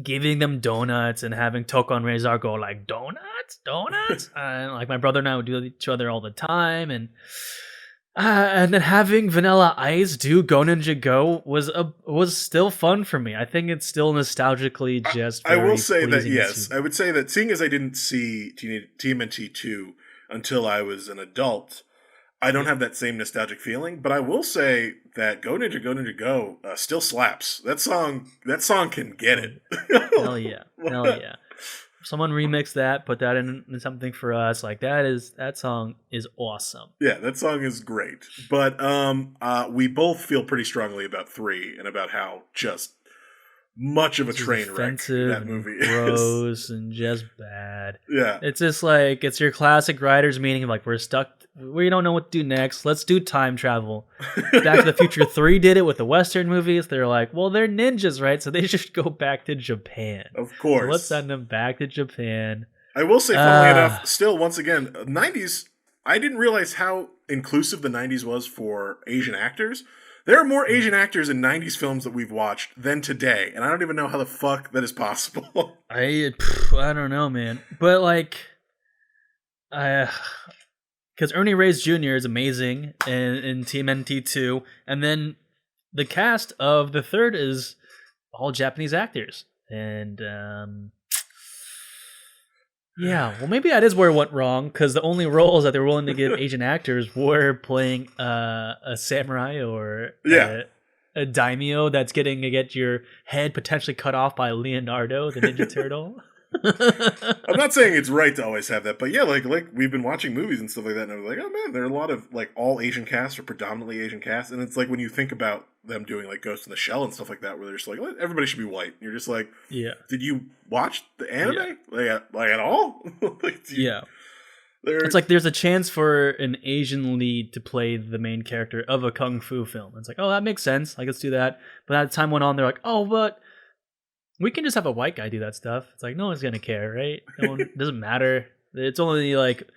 giving them donuts and having Tokon Rezar go like, donuts, and like my brother and I would do it each other all the time, and then having Vanilla Ice do Go Ninja Go was still fun for me. I think it's still nostalgically just. I will say that yes, I would say that seeing as I didn't see TMNT 2 until I was an adult, I don't have that same nostalgic feeling. But I will say that Go Ninja Go still slaps. That song can get it. Hell yeah. Someone remix that, put that in something for us. Like that song is awesome. Yeah, that song is great. But we both feel pretty strongly about 3 and about how just much of a train wreck that movie is. Gross and just bad. Yeah. It's just like, it's your classic writers meeting, like we're stuck, we don't know what to do next. Let's do time travel. Back to the Future 3 did it with the Western movies. They're like, well, they're ninjas, right? So they should go back to Japan. Of course. So let's send them back to Japan. I will say, funnily enough, still, once again, 90s, I didn't realize how inclusive the 90s was for Asian actors. There are more Asian actors in 90s films that we've watched than today, and I don't even know how the fuck that is possible. I don't know, man. But, like, because Ernie Reyes Jr. is amazing in TMNT 2, and then the cast of the third is all Japanese actors. And, yeah, well, maybe that is where it went wrong, because the only roles that they were willing to give Asian actors were playing a samurai or a daimyo that's getting to get your head potentially cut off by Leonardo, the Ninja Turtle. I'm not saying it's right to always have that, but yeah, like we've been watching movies and stuff like that, and I was like, oh man, there are a lot of like all Asian casts or predominantly Asian casts, and it's like when you think about them doing like Ghost in the Shell and stuff like that, where they're just like, everybody should be white. And you're just like, yeah, did you watch the anime like at all? Like, it's like there's a chance for an Asian lead to play the main character of a kung fu film. It's like, oh, that makes sense. Like, let's do that. But as time went on, they're like, oh, but we can just have a white guy do that stuff. It's like, no one's gonna care, right? It doesn't matter. It's only like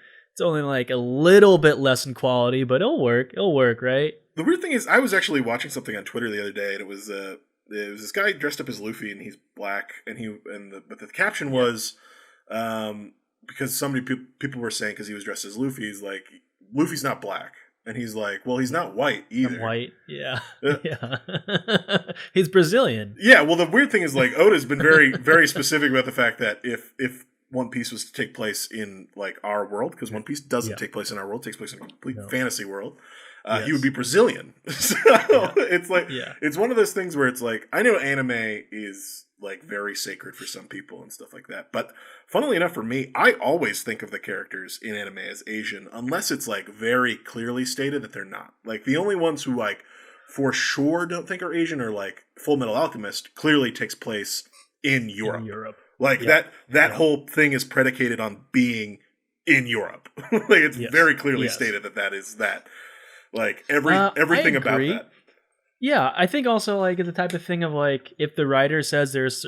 a little bit less in quality, but it'll work. It'll work, right? The weird thing is, I was actually watching something on Twitter the other day, and it was this guy dressed up as Luffy, and he's black, but the caption was, because people were saying because he was dressed as Luffy, he's like, Luffy's not black. And he's like, well, he's not white either. I'm white, yeah. Yeah. He's Brazilian. Yeah, well, the weird thing is, like, Oda's been very, very specific about the fact that if One Piece was to take place in, like, our world, because One Piece doesn't take place in our world, it takes place in a complete fantasy world, he would be Brazilian. So it's like, it's one of those things where it's like, I know anime is, like, very sacred for some people and stuff like that, but funnily enough for me, I always think of the characters in anime as Asian, unless it's like very clearly stated that they're not. Like the only ones who like for sure don't think are Asian are like Full Metal Alchemist clearly takes place in Europe. Like that whole thing is predicated on being in Europe. Like it's very clearly stated that is that. Like everything about that. Yeah, I think also like it's the type of thing of like if the writer says there's,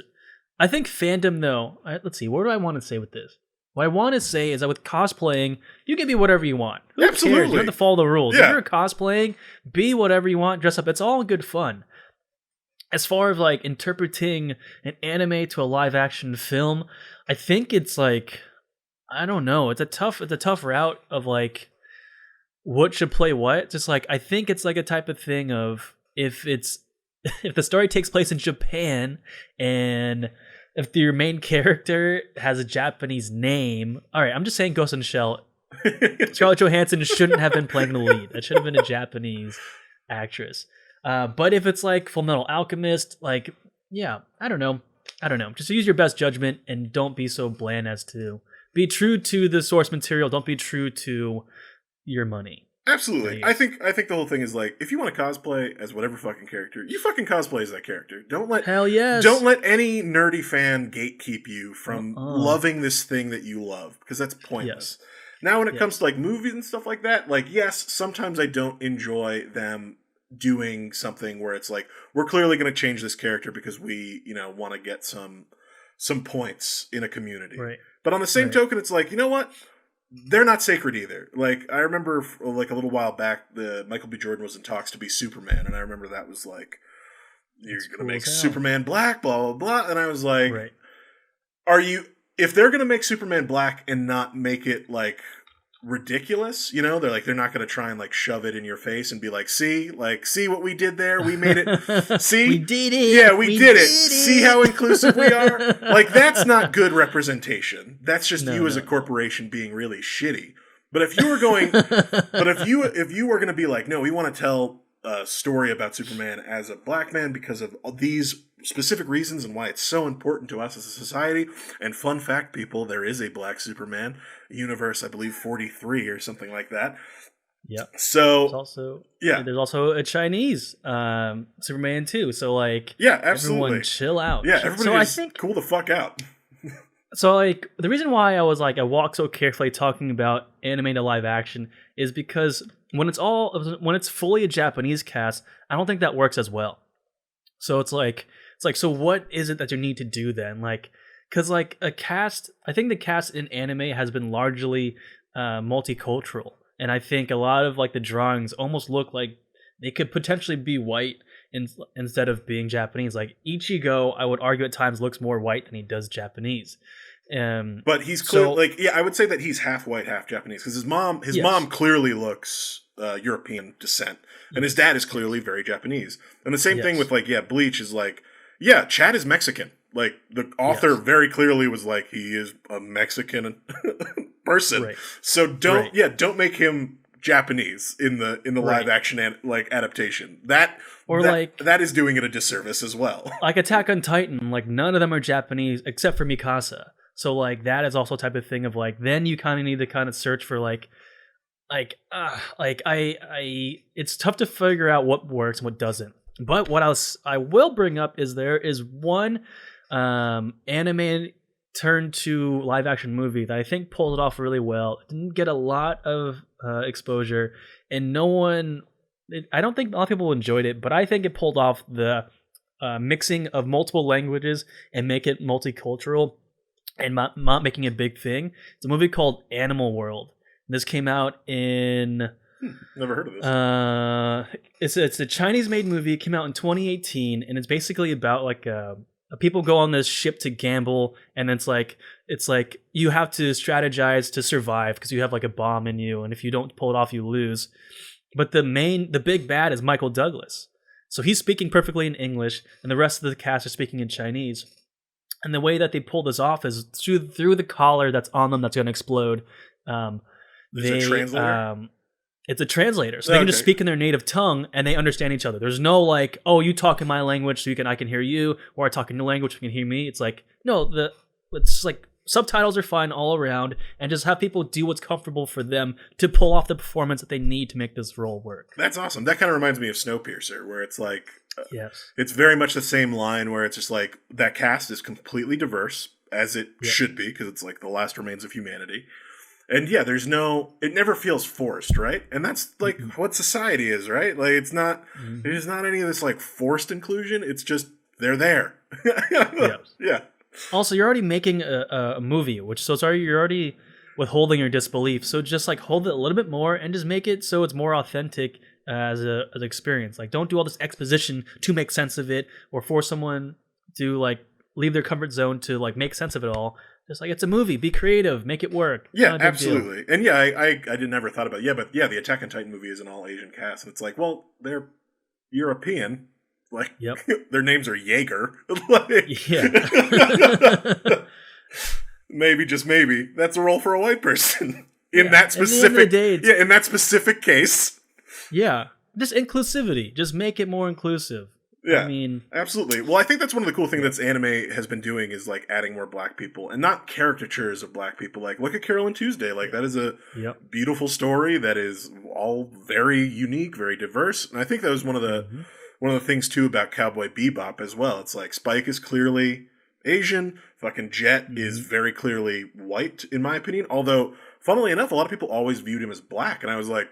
I think fandom though. Let's see, what do I want to say with this? What I want to say is that with cosplaying, you can be whatever you want. Who Absolutely, cares? You have to follow the rules. Yeah. If you're cosplaying, be whatever you want, dress up. It's all good fun. as far as like interpreting an anime to a live action film, I think it's like, I don't know. It's a tough route of like what should play what. Just like I think it's like a type of thing of if it's if the story takes place in Japan and if your main character has a Japanese name. All right, I'm just saying Ghost in the Shell. Scarlett Johansson shouldn't have been playing the lead. That should have been a Japanese actress. But if it's like Fullmetal Alchemist, like, yeah, I don't know. Just use your best judgment and don't be so bland as to be true to the source material. Don't be true to your money. Absolutely. I think the whole thing is like, if you want to cosplay as whatever fucking character, you fucking cosplay as that character. Don't let any nerdy fan gatekeep you from loving this thing that you love, because that's pointless. Yes. Now, when it comes to like movies and stuff like that, like, yes, sometimes I don't enjoy them doing something where it's like, we're clearly going to change this character because we, want to get some points in a community. Right. But on the same token, it's like, you know what? They're not sacred either. Like, I remember like a little while back, Michael B. Jordan was in talks to be Superman, and I remember that was like, you're going to make Superman black, blah, blah, blah. And I was like, if they're going to make Superman black and not make it like ridiculous, they're not going to try and like shove it in your face and be like, see what we did there? We made it. See? We did it. Yeah, we did it. See how inclusive we are? Like, that's not good representation. That's just you as a corporation being really shitty. But if you were going, if you were going to be like, no, we want to tell a story about Superman as a black man because of these specific reasons and why it's so important to us as a society. And fun fact, people, there is a black Superman, universe, I believe 43 or something like that. Yeah. So there's also a Chinese Superman too. So like, absolutely, everyone chill out. Yeah, everybody cool the fuck out. So like, the reason why I was like, I walk so carefully talking about anime to live action is because when it's fully a Japanese cast, I don't think that works as well. So it's like, so what is it that you need to do then? Like, because like I think the cast in anime has been largely multicultural, and I think a lot of like the drawings almost look like they could potentially be white instead of being Japanese. Like Ichigo, I would argue at times looks more white than he does Japanese. But he's clearly I would say that he's half white, half Japanese, because his mom clearly looks European descent, and his dad is clearly very Japanese. And the same thing with like Bleach is like, Chad is Mexican. Like the author very clearly was like, he is a Mexican person. Right. So don't make him Japanese in the live action adaptation. That is doing it a disservice as well. Like Attack on Titan, like none of them are Japanese except for Mikasa. So like that is also a type of thing of like, then you kind of need to kind of search for it's tough to figure out what works and what doesn't. But what else I will bring up is there is one anime turned to live action movie that I think pulled it off really well. It didn't get a lot of exposure, and I don't think a lot of people enjoyed it, but I think it pulled off the mixing of multiple languages and make it multicultural and not making it a big thing. It's a movie called Animal World. This came out in... Never heard of this. It's a Chinese-made movie. It came out in 2018, and it's basically about like people go on this ship to gamble, and it's like you have to strategize to survive because you have like a bomb in you, and if you don't pull it off, you lose. But the big bad is Michael Douglas, so he's speaking perfectly in English, and the rest of the cast are speaking in Chinese. And the way that they pull this off is through the collar that's on them that's going to explode. Is it a translator? It's a translator, so they can just speak in their native tongue and they understand each other. There's no like, oh, you talk in my language, so I can hear you, or I talk in your language, so you can hear me. It's like, no, it's like subtitles are fine all around, and just have people do what's comfortable for them to pull off the performance that they need to make this role work. That's awesome. That kind of reminds me of Snowpiercer, where it's like, it's very much the same line, where it's just like that cast is completely diverse, as it should be, because it's like the last remains of humanity. And it never feels forced, right? And that's like what society is, right? Like there's not any of this like forced inclusion. It's just, they're there. Yeah. Also, you're already making a movie, you're already withholding your disbelief. So just like hold it a little bit more and just make it so it's more authentic as an experience. Like, don't do all this exposition to make sense of it, or force someone to like leave their comfort zone to like make sense of it all. Just like, it's a movie, be creative, make it work. Yeah, absolutely. And yeah, I did never thought about it. Yeah, but yeah, the Attack on Titan movie is an all Asian cast, and it's like, well, they're European. Like, Yep. their names are Jaeger. Like, Yeah. maybe, just maybe, that's a role for a white person in Yeah. that At the end of the specific. day, it's- In that specific case. Yeah, just inclusivity. Just make it more inclusive. Yeah, I mean, absolutely. Well, I think that's one of the cool things that anime has been doing is like adding more black people, and not caricatures of black people. Like, look at Carol and Tuesday. Like, that is a yep. beautiful story that is all very unique, very diverse. And I think that was one of the things too about Cowboy Bebop as well. It's like Spike is clearly Asian. Fucking Jet is very clearly white, in my opinion. Although, funnily enough, a lot of people always viewed him as black, and I was like,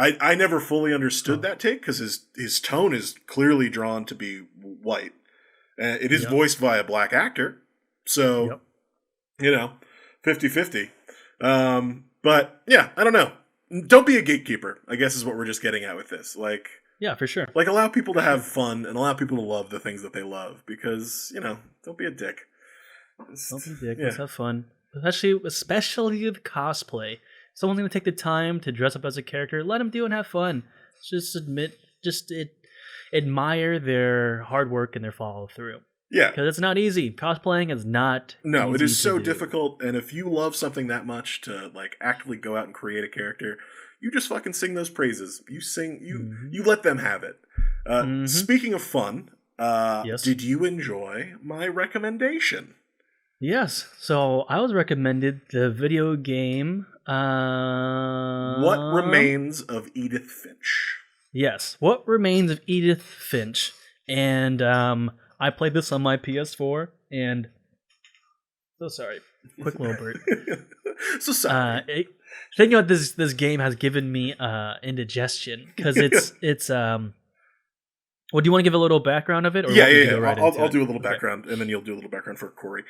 I never fully understood that take, because his tone is clearly drawn to be white. It is voiced by a black actor, so, 50-50. But, yeah, I don't know. Don't be a gatekeeper, I guess is what we're just getting at with this. Like, Yeah, for sure. Like, allow people to have fun and allow people to love the things that they love, because, don't be a dick. Don't be a dick. Let's have fun. Especially with cosplay. Someone's going to take the time to dress up as a character. Let them do and have fun. Just admire their hard work and their follow through. Yeah. Because it's not easy. Cosplaying is not No, easy it is so do. difficult. And if you love something that much to, like, actively go out and create a character, you just fucking sing those praises. You let them have it. Speaking of fun, Yes. Did you enjoy my recommendation? Yes. So I was recommended the video game. What Remains of Edith Finch? Yes. What Remains of Edith Finch? And I played this on my PS4, and so sorry. Quick little burp. So sorry. Thinking about this game has given me indigestion, because it's Well, do you want to give a little background of it? Or Yeah. Right I'll do a little background, and then you'll do a little background for Corey.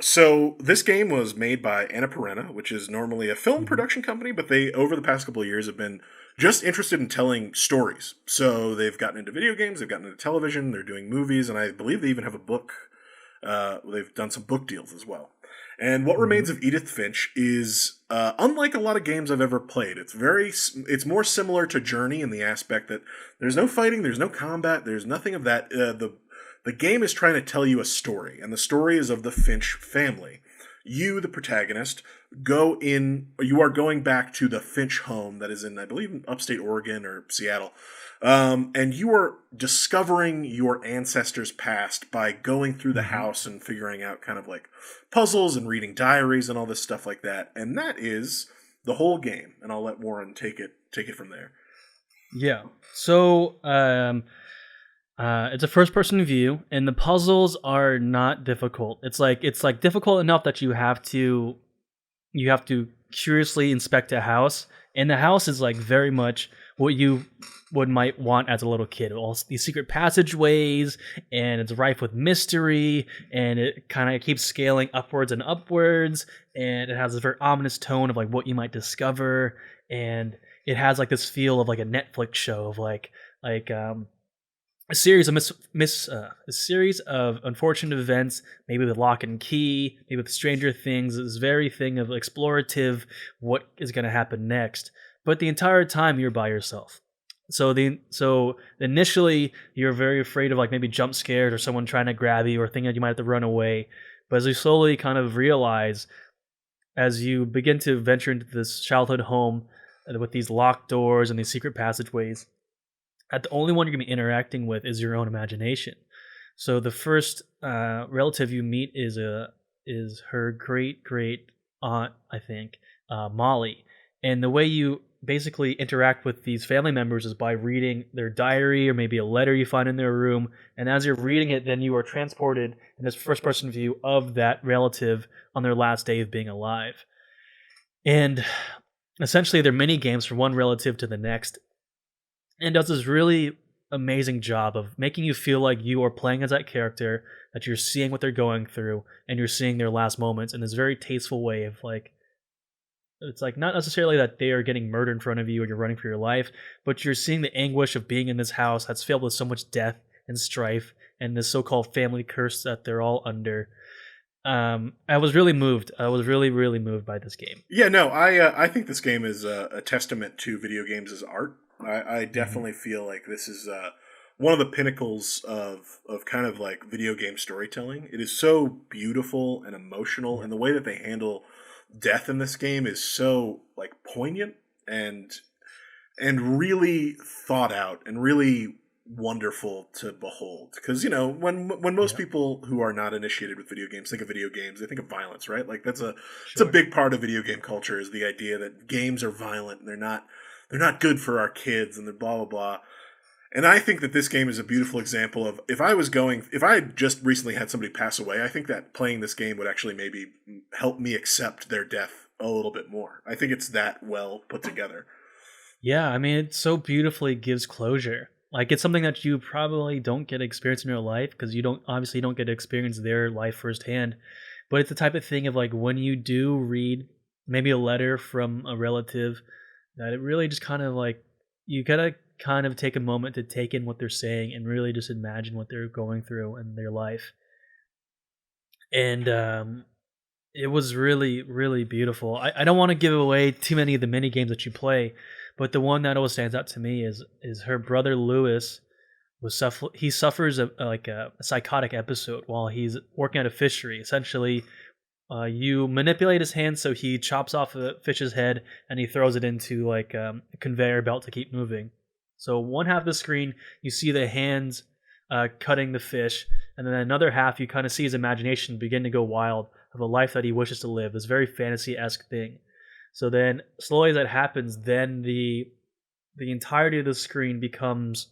So this game was made by Annapurna, which is normally a film production company, but they, over the past couple of years, have been just interested in telling stories. So they've gotten into video games, they've gotten into television, they're doing movies, and I believe they even have a book. They've done some book deals as well. And What Remains of Edith Finch is, unlike a lot of games I've ever played, it's more similar to Journey in the aspect that there's no fighting, there's no combat, there's nothing of that. The game is trying to tell you a story, and the story is of the Finch family. You, the protagonist, you are going back to the Finch home that is in, I believe, upstate Oregon or Seattle. And you are discovering your ancestors' past by going through the house and figuring out kind of like puzzles and reading diaries and all this stuff like that. And that is the whole game. And I'll let Warren take it from there. Yeah. So it's a first-person view, and the puzzles are not difficult. It's like difficult enough that you have to curiously inspect a house, and the house is like very much what you might want as a little kid. All these secret passageways, and it's rife with mystery, and it kind of keeps scaling upwards and upwards, and it has a very ominous tone of like what you might discover, and it has like this feel of like a Netflix show of like a series of unfortunate events, maybe with Lock and Key, maybe with Stranger Things, this very thing of explorative, what is going to happen next. But the entire time you're by yourself. So initially you're very afraid of like maybe jump scares or someone trying to grab you or thinking that you might have to run away. But as you slowly kind of realize, as you begin to venture into this childhood home with these locked doors and these secret passageways, that the only one you're going to be interacting with is your own imagination. So the first relative you meet is her great aunt, I think, Molly. And the way you basically interact with these family members is by reading their diary or maybe a letter you find in their room. And as you're reading it, then you are transported in this first-person view of that relative on their last day of being alive. And essentially, they're mini games from one relative to the next, and does this really amazing job of making you feel like you are playing as that character, that you're seeing what they're going through, and you're seeing their last moments in this very tasteful way of like it's like not necessarily that they are getting murdered in front of you or you're running for your life, but you're seeing the anguish of being in this house that's filled with so much death and strife and this so-called family curse that they're all under. I was really moved. I was really, really moved by this game. Yeah, no, I think this game is a testament to video games as art. I definitely feel like this is one of the pinnacles of kind of like video game storytelling. It is so beautiful and emotional, and the way that they handle death in this game is so like poignant and really thought out and really wonderful to behold. Because when most people who are not initiated with video games think of video games, they think of violence, right? Like it's a big part of video game culture, is the idea that games are violent and they're not good for our kids and they're blah blah blah. And I think that this game is a beautiful example of, if I had just recently had somebody pass away, I think that playing this game would actually maybe help me accept their death a little bit more. I think it's that well put together. Yeah, I mean, it so beautifully gives closure. Like, it's something that you probably don't get to experience in your life, because you don't get to experience their life firsthand. But it's the type of thing of, like, when you do read maybe a letter from a relative, that it really just kind of like, you gotta kind of take a moment to take in what they're saying and really just imagine what they're going through in their life. And it was really, really beautiful. I don't want to give away too many of the mini games that you play, but the one that always stands out to me is her brother Lewis he suffers a psychotic episode while he's working at a fishery. Essentially, you manipulate his hand so he chops off a fish's head and he throws it into like a conveyor belt to keep moving. So one half of the screen, you see the hands cutting the fish, and then another half, you kind of see his imagination begin to go wild of a life that he wishes to live, this very fantasy-esque thing. So then, slowly as that happens, then the entirety of the screen becomes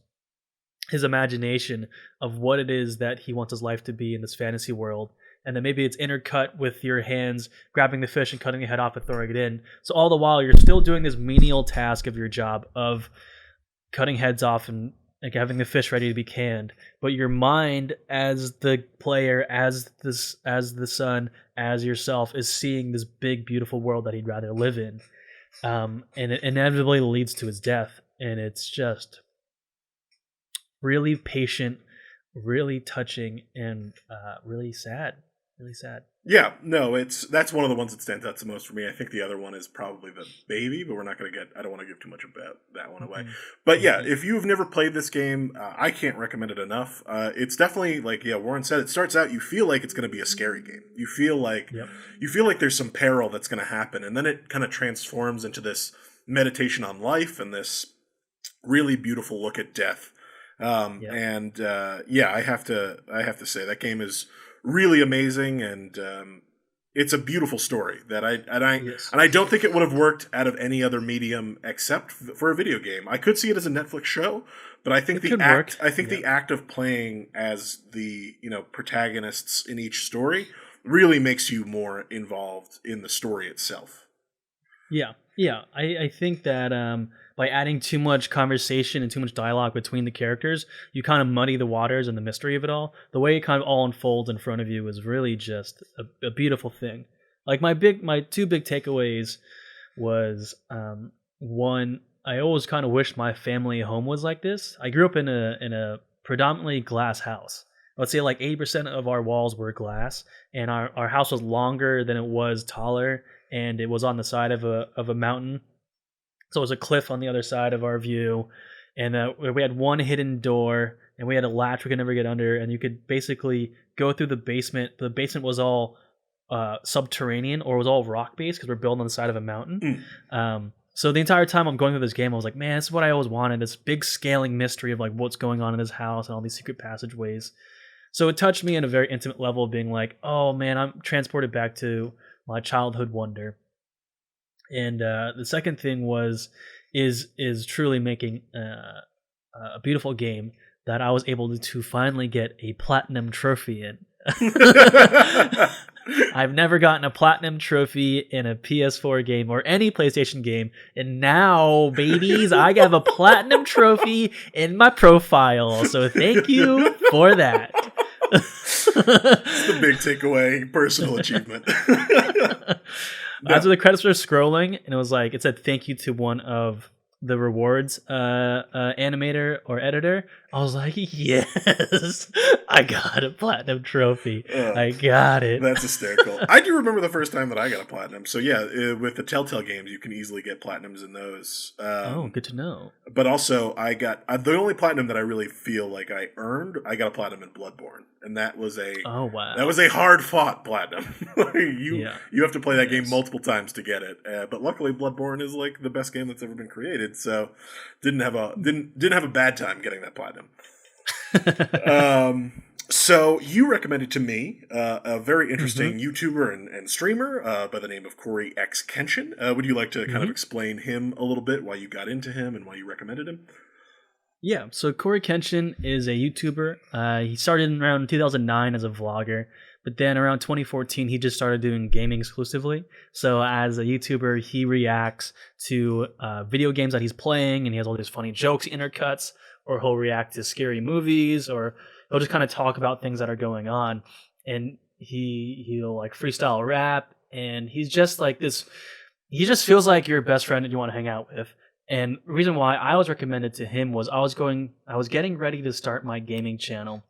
his imagination of what it is that he wants his life to be in this fantasy world. And then maybe it's intercut with your hands grabbing the fish and cutting the head off and throwing it in. So all the while, you're still doing this menial task of your job of cutting heads off and like having the fish ready to be canned, but your mind as the player, as the son, as yourself, is seeing this big, beautiful world that he'd rather live in, and it inevitably leads to his death. And it's just really patient, really touching, and really sad. Really sad. Yeah, no, that's one of the ones that stands out the most for me. I think the other one is probably the baby, but I don't want to give too much about that one away. But yeah, if you've never played this game, I can't recommend it enough. It's definitely, like Warren said, it starts out, you feel like it's going to be a scary game. You feel like there's some peril that's going to happen, and then it kind of transforms into this meditation on life and this really beautiful look at death. And I have to say that game is really amazing, and it's a beautiful story that I don't think it would have worked out of any other medium except for a video game. I could see it as a Netflix show, but I think the act of playing as the protagonists in each story really makes you more involved in the story itself. Yeah. I think that by adding too much conversation and too much dialogue between the characters, you kind of muddy the waters and the mystery of it all. The way it kind of all unfolds in front of you is really just a beautiful thing. Like my two big takeaways was one, I always kind of wished my family home was like this. I grew up in a predominantly glass house. Let's say like 80% of our walls were glass, and our house was longer than it was taller, and it was on the side of a mountain. So it was a cliff on the other side of our view, and we had one hidden door, and we had a latch we could never get under, and you could basically go through the basement. The basement was all subterranean, or it was all rock-based because we're built on the side of a mountain. So the entire time I'm going through this game, I was like, man, this is what I always wanted, this big scaling mystery of like what's going on in this house and all these secret passageways. So it touched me in a very intimate level of being like, oh man, I'm transported back to my childhood wonder. And the second thing is truly making a beautiful game that I was able to finally get a platinum trophy in. I've never gotten a platinum trophy in a PS4 game or any PlayStation game, and now, babies, I have a platinum trophy in my profile. So thank you for that. It's the big takeaway, personal achievement. After the credits were scrolling, and it said thank you to one of the rewards animator or editor. I was like, yes, I got a platinum trophy. I got it. That's hysterical. I do remember the first time that I got a platinum. So yeah, with the Telltale games, you can easily get platinums in those. Good to know. But also, I got the only platinum that I really feel like I earned. I got a platinum in Bloodborne, and that was a hard fought platinum. You have to play that game multiple times to get it. But luckily, Bloodborne is like the best game that's ever been created. So didn't have a bad time getting that platinum. So you recommended to me a very interesting YouTuber and streamer by the name of coryxkenshin. Would you like to kind of explain him a little bit, why you got into him and why you recommended him? Yeah, so coryxkenshin is a YouTuber. He started around 2009 as a vlogger, but then around 2014 he just started doing gaming exclusively. So as a YouTuber, he reacts to video games that he's playing, and he has all these funny jokes he intercuts, or he'll react to scary movies, or he'll just kind of talk about things that are going on. And he'll like freestyle rap, and he's just like this. He just feels like your best friend that you want to hang out with. And the reason why I was recommended to him was I was getting ready to start my gaming channel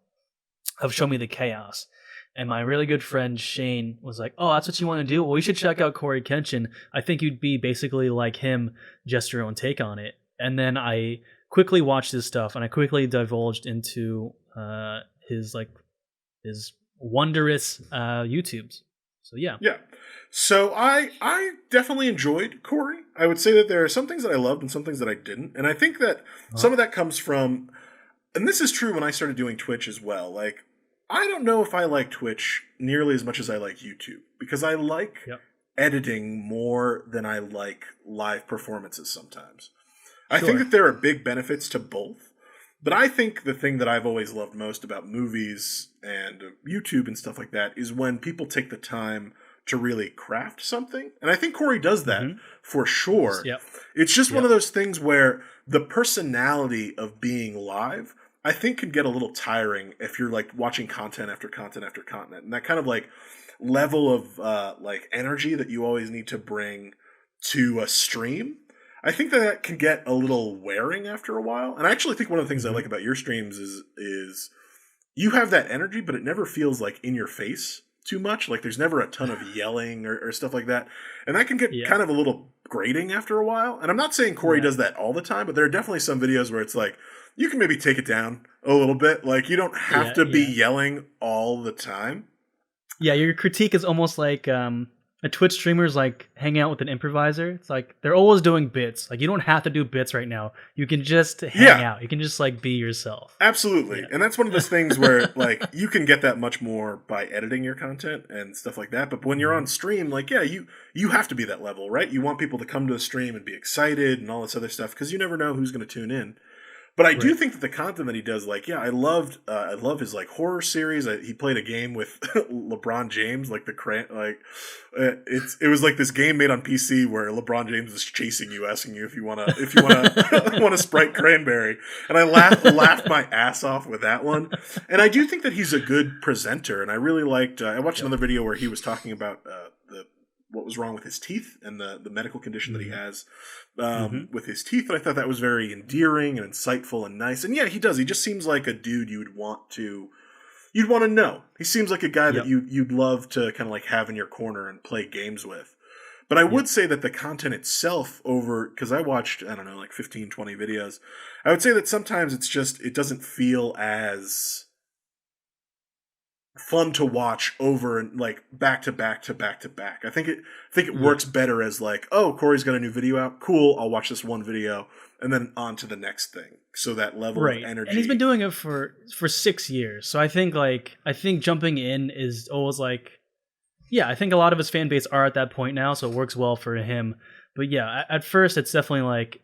of Show Me the Chaos. And my really good friend Shane was like, "Oh, that's what you want to do? Well, you should check out coryxkenshin. I think you'd be basically like him, just your own take on it." And then I quickly watched his stuff, and I quickly divulged into his wondrous YouTubes. So yeah. So I definitely enjoyed Cory. I would say that there are some things that I loved and some things that I didn't, and I think that some of that comes from, and this is true when I started doing Twitch as well. Like, I don't know if I like Twitch nearly as much as I like YouTube, because I like editing more than I like live performances sometimes. I think that there are big benefits to both, but I think the thing that I've always loved most about movies and YouTube and stuff like that is when people take the time to really craft something. And I think Cory does that for sure. It's just one of those things where the personality of being live, I think, can get a little tiring if you're like watching content after content after content. And that kind of like level of like energy that you always need to bring to a stream, I think that can get a little wearing after a while. And I actually think one of the things I like about your streams is you have that energy, but it never feels like in your face too much. Like there's never a ton of yelling or stuff like that. And that can get kind of a little grating after a while. And I'm not saying Cory does that all the time, but there are definitely some videos where it's like, you can maybe take it down a little bit. Like you don't have to be yelling all the time. Yeah, your critique is almost like a Twitch streamer's like hanging out with an improviser. It's like they're always doing bits. Like you don't have to do bits right now. You can just hang out. You can just like be yourself. Absolutely. And that's one of those things where like you can get that much more by editing your content and stuff like that. But when you're on stream, like you have to be that level, right? You want people to come to the stream and be excited and all this other stuff because you never know who's going to tune in. But I do think that the content that he does, like, I love his like horror series. He played a game with LeBron James, like it was like this game made on PC where LeBron James is chasing you, asking you if you want to Sprite cranberry, and I laughed my ass off with that one. And I do think that he's a good presenter, and I really liked. I watched another video where he was talking about what was wrong with his teeth and the medical condition that he has with his teeth. And I thought that was very endearing and insightful and nice. And yeah, he does. He just seems like a dude you'd want to know. He seems like a guy that you'd love to kind of like have in your corner and play games with. But I would say that the content itself because I watched, I don't know, like 15, 20 videos, I would say that sometimes it doesn't feel as fun to watch over and like back to back to back to back. I think it works better as like, oh, Cory's got a new video out. Cool, I'll watch this one video and then on to the next thing. So that level of energy. And he's been doing it for 6 years. So I think jumping in is always like, I think a lot of his fan base are at that point now, so it works well for him. But yeah, at first it's definitely like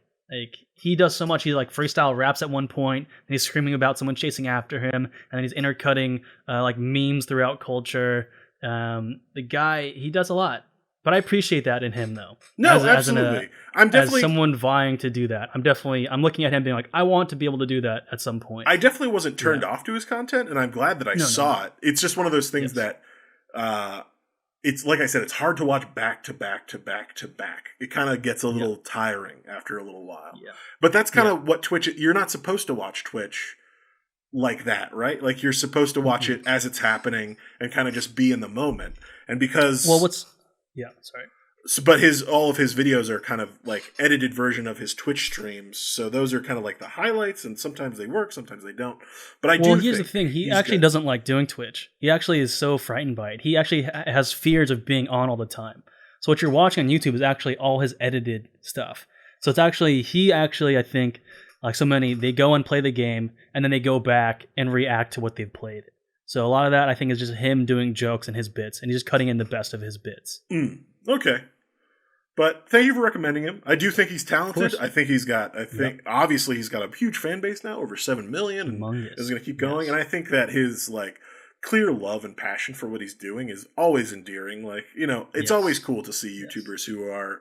he does so much. He like freestyle raps at one point, and he's screaming about someone chasing after him, and then he's intercutting like memes throughout culture. The guy, he does a lot, but I appreciate that in him though. No, absolutely. I'm definitely as someone vying to do that. I'm looking at him being like, I want to be able to do that at some point. I definitely wasn't turned off to his content, and I'm glad that I saw it. It's just one of those things that it's like I said, it's hard to watch back to back to back to back. It kind of gets a little tiring after a little while. Yeah. But that's kind of what Twitch, you're not supposed to watch Twitch like that, right? Like you're supposed to watch it as it's happening and kind of just be in the moment. And because but all of his videos are kind of like edited version of his Twitch streams, so those are kind of like the highlights, and sometimes they work, sometimes they don't. But here's the thing: he actually doesn't like doing Twitch. He actually is so frightened by it. He actually has fears of being on all the time. So what you're watching on YouTube is actually all his edited stuff. So it's actually I think, like so many, they go and play the game, and then they go back and react to what they've played. So a lot of that I think is just him doing jokes and his bits, and he's just cutting in the best of his bits. Okay. But thank you for recommending him. I do think he's talented. I think obviously he's got a huge fan base now, over 7 million, and is going to keep going. And I think that his like clear love and passion for what he's doing is always endearing. Like, it's always cool to see YouTubers who are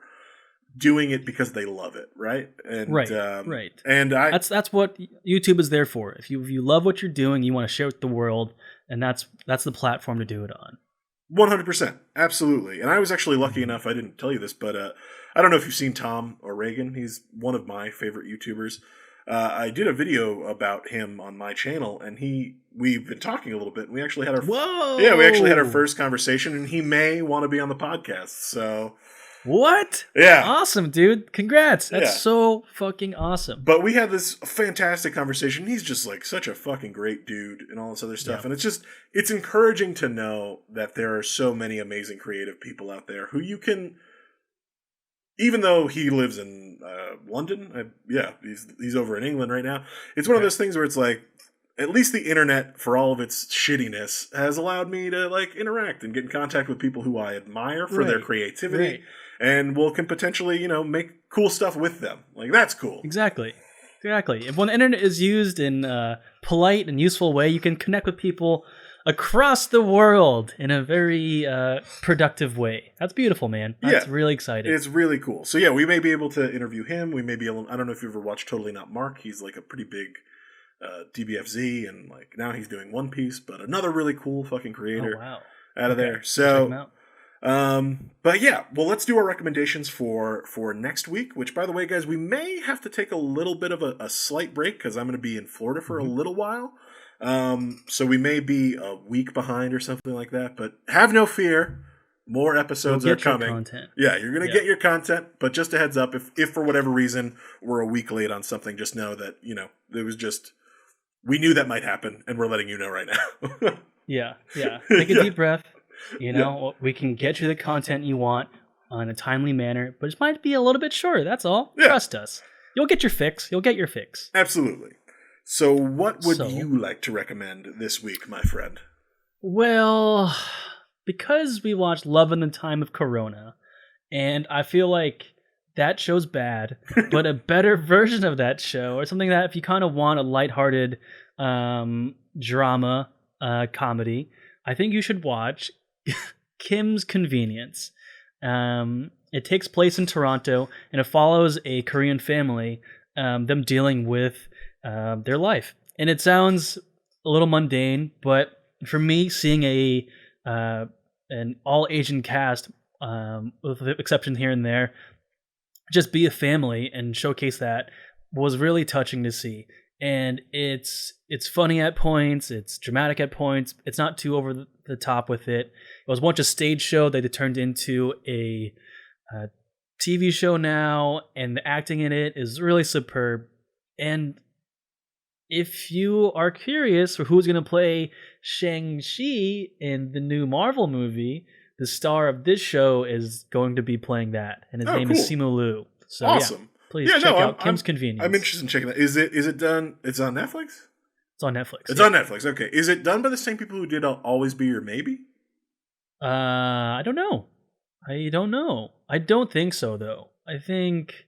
doing it because they love it, right? And, right. And that's what YouTube is there for. If you love what you're doing, you want to share it with the world, and that's the platform to do it on. 100%. Absolutely. And I was actually lucky enough, I didn't tell you this, but I don't know if you've seen Tom O'Regan. He's one of my favorite YouTubers. I did a video about him on my channel, and we've been talking a little bit, and we actually had our first conversation, and he may want to be on the podcast. So what? Yeah. Awesome, dude. Congrats. That's so fucking awesome. But we had this fantastic conversation. He's just like such a fucking great dude and all this other stuff. And it's encouraging to know that there are so many amazing creative people out there who you can, even though he lives in London, he's over in England right now. It's one of those things where it's like, at least the internet, for all of its shittiness, has allowed me to like interact and get in contact with people who I admire for their creativity. Right. And can potentially, make cool stuff with them. Like, that's cool. Exactly. If when the internet is used in a polite and useful way, you can connect with people across the world in a very productive way. That's beautiful, man. That's really exciting. It's really cool. So, we may be able to interview him. We may be able, I don't know if you ever watched Totally Not Mark. He's like a pretty big DBFZ, and like now he's doing One Piece, but another really cool fucking creator out of there. So, but let's do our recommendations for next week, which, by the way, guys, we may have to take a little bit of a slight break because I'm going to be in Florida for a little while. So we may be a week behind or something like that, but have no fear. More episodes are coming. Yeah, you're going to get your content, but just a heads up, if for whatever reason we're a week late on something, just know that, it was just, we knew that might happen, and we're letting you know right now. Yeah. Take a deep breath. We can get you the content you want in a timely manner, but it might be a little bit shorter. That's all. Yeah. Trust us. You'll get your fix. Absolutely. So what would you like to recommend this week, my friend? Well, because we watched Love in the Time of Corona, and I feel like that show's bad, but a better version of that show, or something that if you kind of want a lighthearted drama comedy, I think you should watch Kim's Convenience. It takes place in Toronto, and it follows a Korean family, them dealing with their life. And it sounds a little mundane, but for me, seeing an all-Asian cast, with the exception here and there, just be a family and showcase that was really touching to see. And it's funny at points, it's dramatic at points, it's not too over the top with it. It was once a stage show that they turned into a TV show now, and the acting in it is really superb. And if you are curious for who's going to play Shang-Chi in the new Marvel movie, the star of this show is going to be playing that, and his name is Simu Liu. So, awesome. Please check out Kim's Convenience. I'm interested in checking that. Is it done? It's on Netflix? It's on Netflix. It's on Netflix. Okay. Is it done by the same people who did Always Be Your Maybe? I don't know. I don't think so, though. I think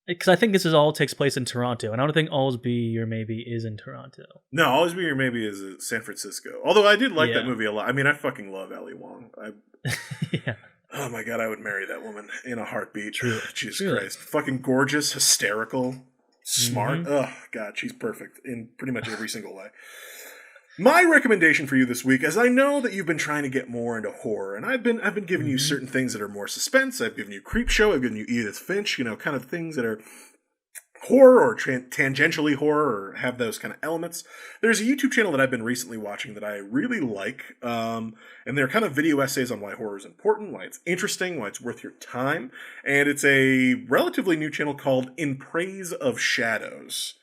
this all takes place in Toronto, and I don't think Always Be Your Maybe is in Toronto. No, Always Be Your Maybe is in San Francisco. Although I did like that movie a lot. I mean, I fucking love Ali Wong. Yeah. Oh my god, I would marry that woman in a heartbeat. Jesus Christ. Fucking gorgeous, hysterical, smart. Oh god, she's perfect in pretty much every single way. My recommendation for you this week, as I know that you've been trying to get more into horror, and I've been giving you certain things that are more suspense. I've given you Creepshow. I've given you Edith Finch. Kind of things that are horror or tangentially horror or have those kind of elements. There's a YouTube channel that I've been recently watching that I really like, and they're kind of video essays on why horror is important, why it's interesting, why it's worth your time, and it's a relatively new channel called In Praise of Shadows.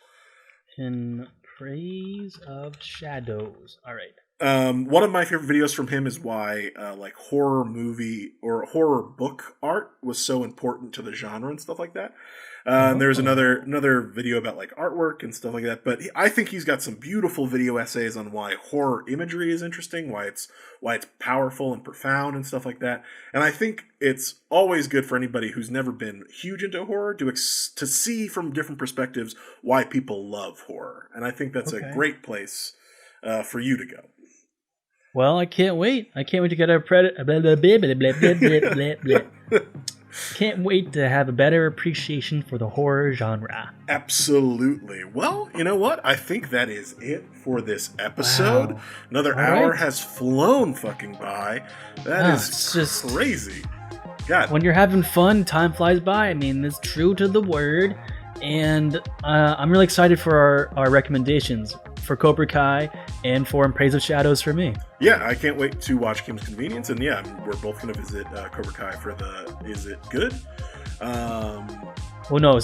In Praise of Shadows. All right. One of my favorite videos from him is why horror movie or horror book art was so important to the genre and stuff like that. And there's another video about like artwork and stuff like that. But I think he's got some beautiful video essays on why horror imagery is interesting, why it's powerful and profound and stuff like that. And I think it's always good for anybody who's never been huge into horror to see from different perspectives why people love horror. And I think that's a great place for you to go. Well, I can't wait. I can't wait to get a Can't wait to have a better appreciation for the horror genre. Absolutely. Well, you know what? I think that is it for this episode. Wow. Another hour has flown fucking by. That is just crazy. God. When you're having fun, time flies by. I mean, it's true to the word. And I'm really excited for our recommendations for Cobra Kai and for In Praise of Shadows for me. Yeah, I can't wait to watch Kim's Convenience. And yeah, we're both going to visit Cobra Kai for the Is It Good? Well, no,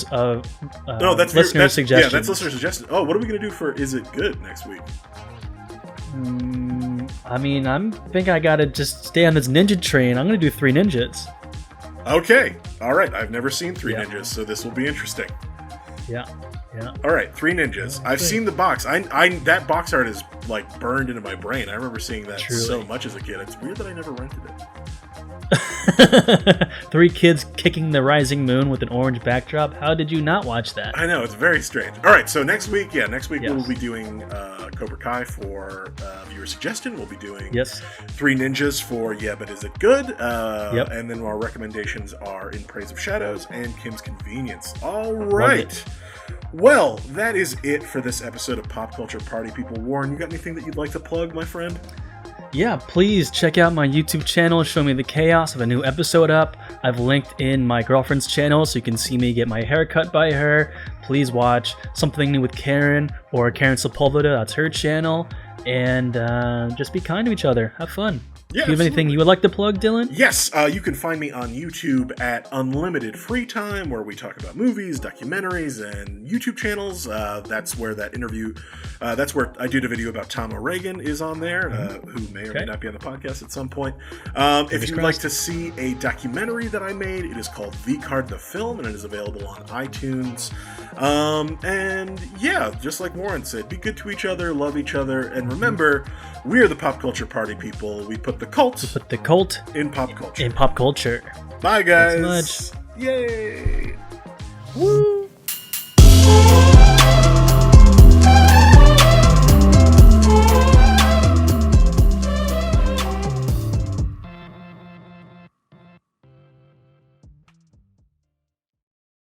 that's listener suggestion. Yeah, that's listener suggestion. Oh, what are we going to do for Is It Good next week? I mean, I think I got to just stay on this ninja train. I'm going to do 3 Ninjas. Okay. All right. I've never seen 3 Ninjas, so this will be interesting. Yeah. All right, 3 Ninjas. Okay. I've seen the box. I that box art is like burned into my brain. I remember seeing that so much as a kid. It's weird that I never rented it. 3 kids kicking the rising moon with an orange backdrop. How did you not watch that? I know, it's very strange. All right, so next week we'll be doing Cobra Kai for viewer suggestion. We'll be doing 3 Ninjas for But Is It Good? And then our recommendations are In Praise of Shadows and Kim's Convenience. All right. Well, that is it for this episode of Pop Culture Party People. Warren, you got anything that you'd like to plug, my friend? Yeah, please check out my YouTube channel, Show Me the Chaos. I have a new episode up. I've linked in my girlfriend's channel so you can see me get my hair cut by her. Please watch Something New with Karen or Karen Sepulveda. That's her channel. And just be kind to each other. Have fun. Yeah, do you have anything you would like to plug, Dylan? Yes, you can find me on YouTube at Unlimited Free Time, where we talk about movies, documentaries, and YouTube channels. That's where that interview, that's where I did a video about Tom O'Regan is on there, who may or may not be on the podcast at some point. If you'd like to see a documentary that I made, it is called V-Card the Film, and it is available on iTunes. And yeah, just like Warren said, be good to each other, love each other, and remember, we are the Pop Culture Party People. We put the cult in pop culture. Bye, guys. Thanks so much. Yay. Woo.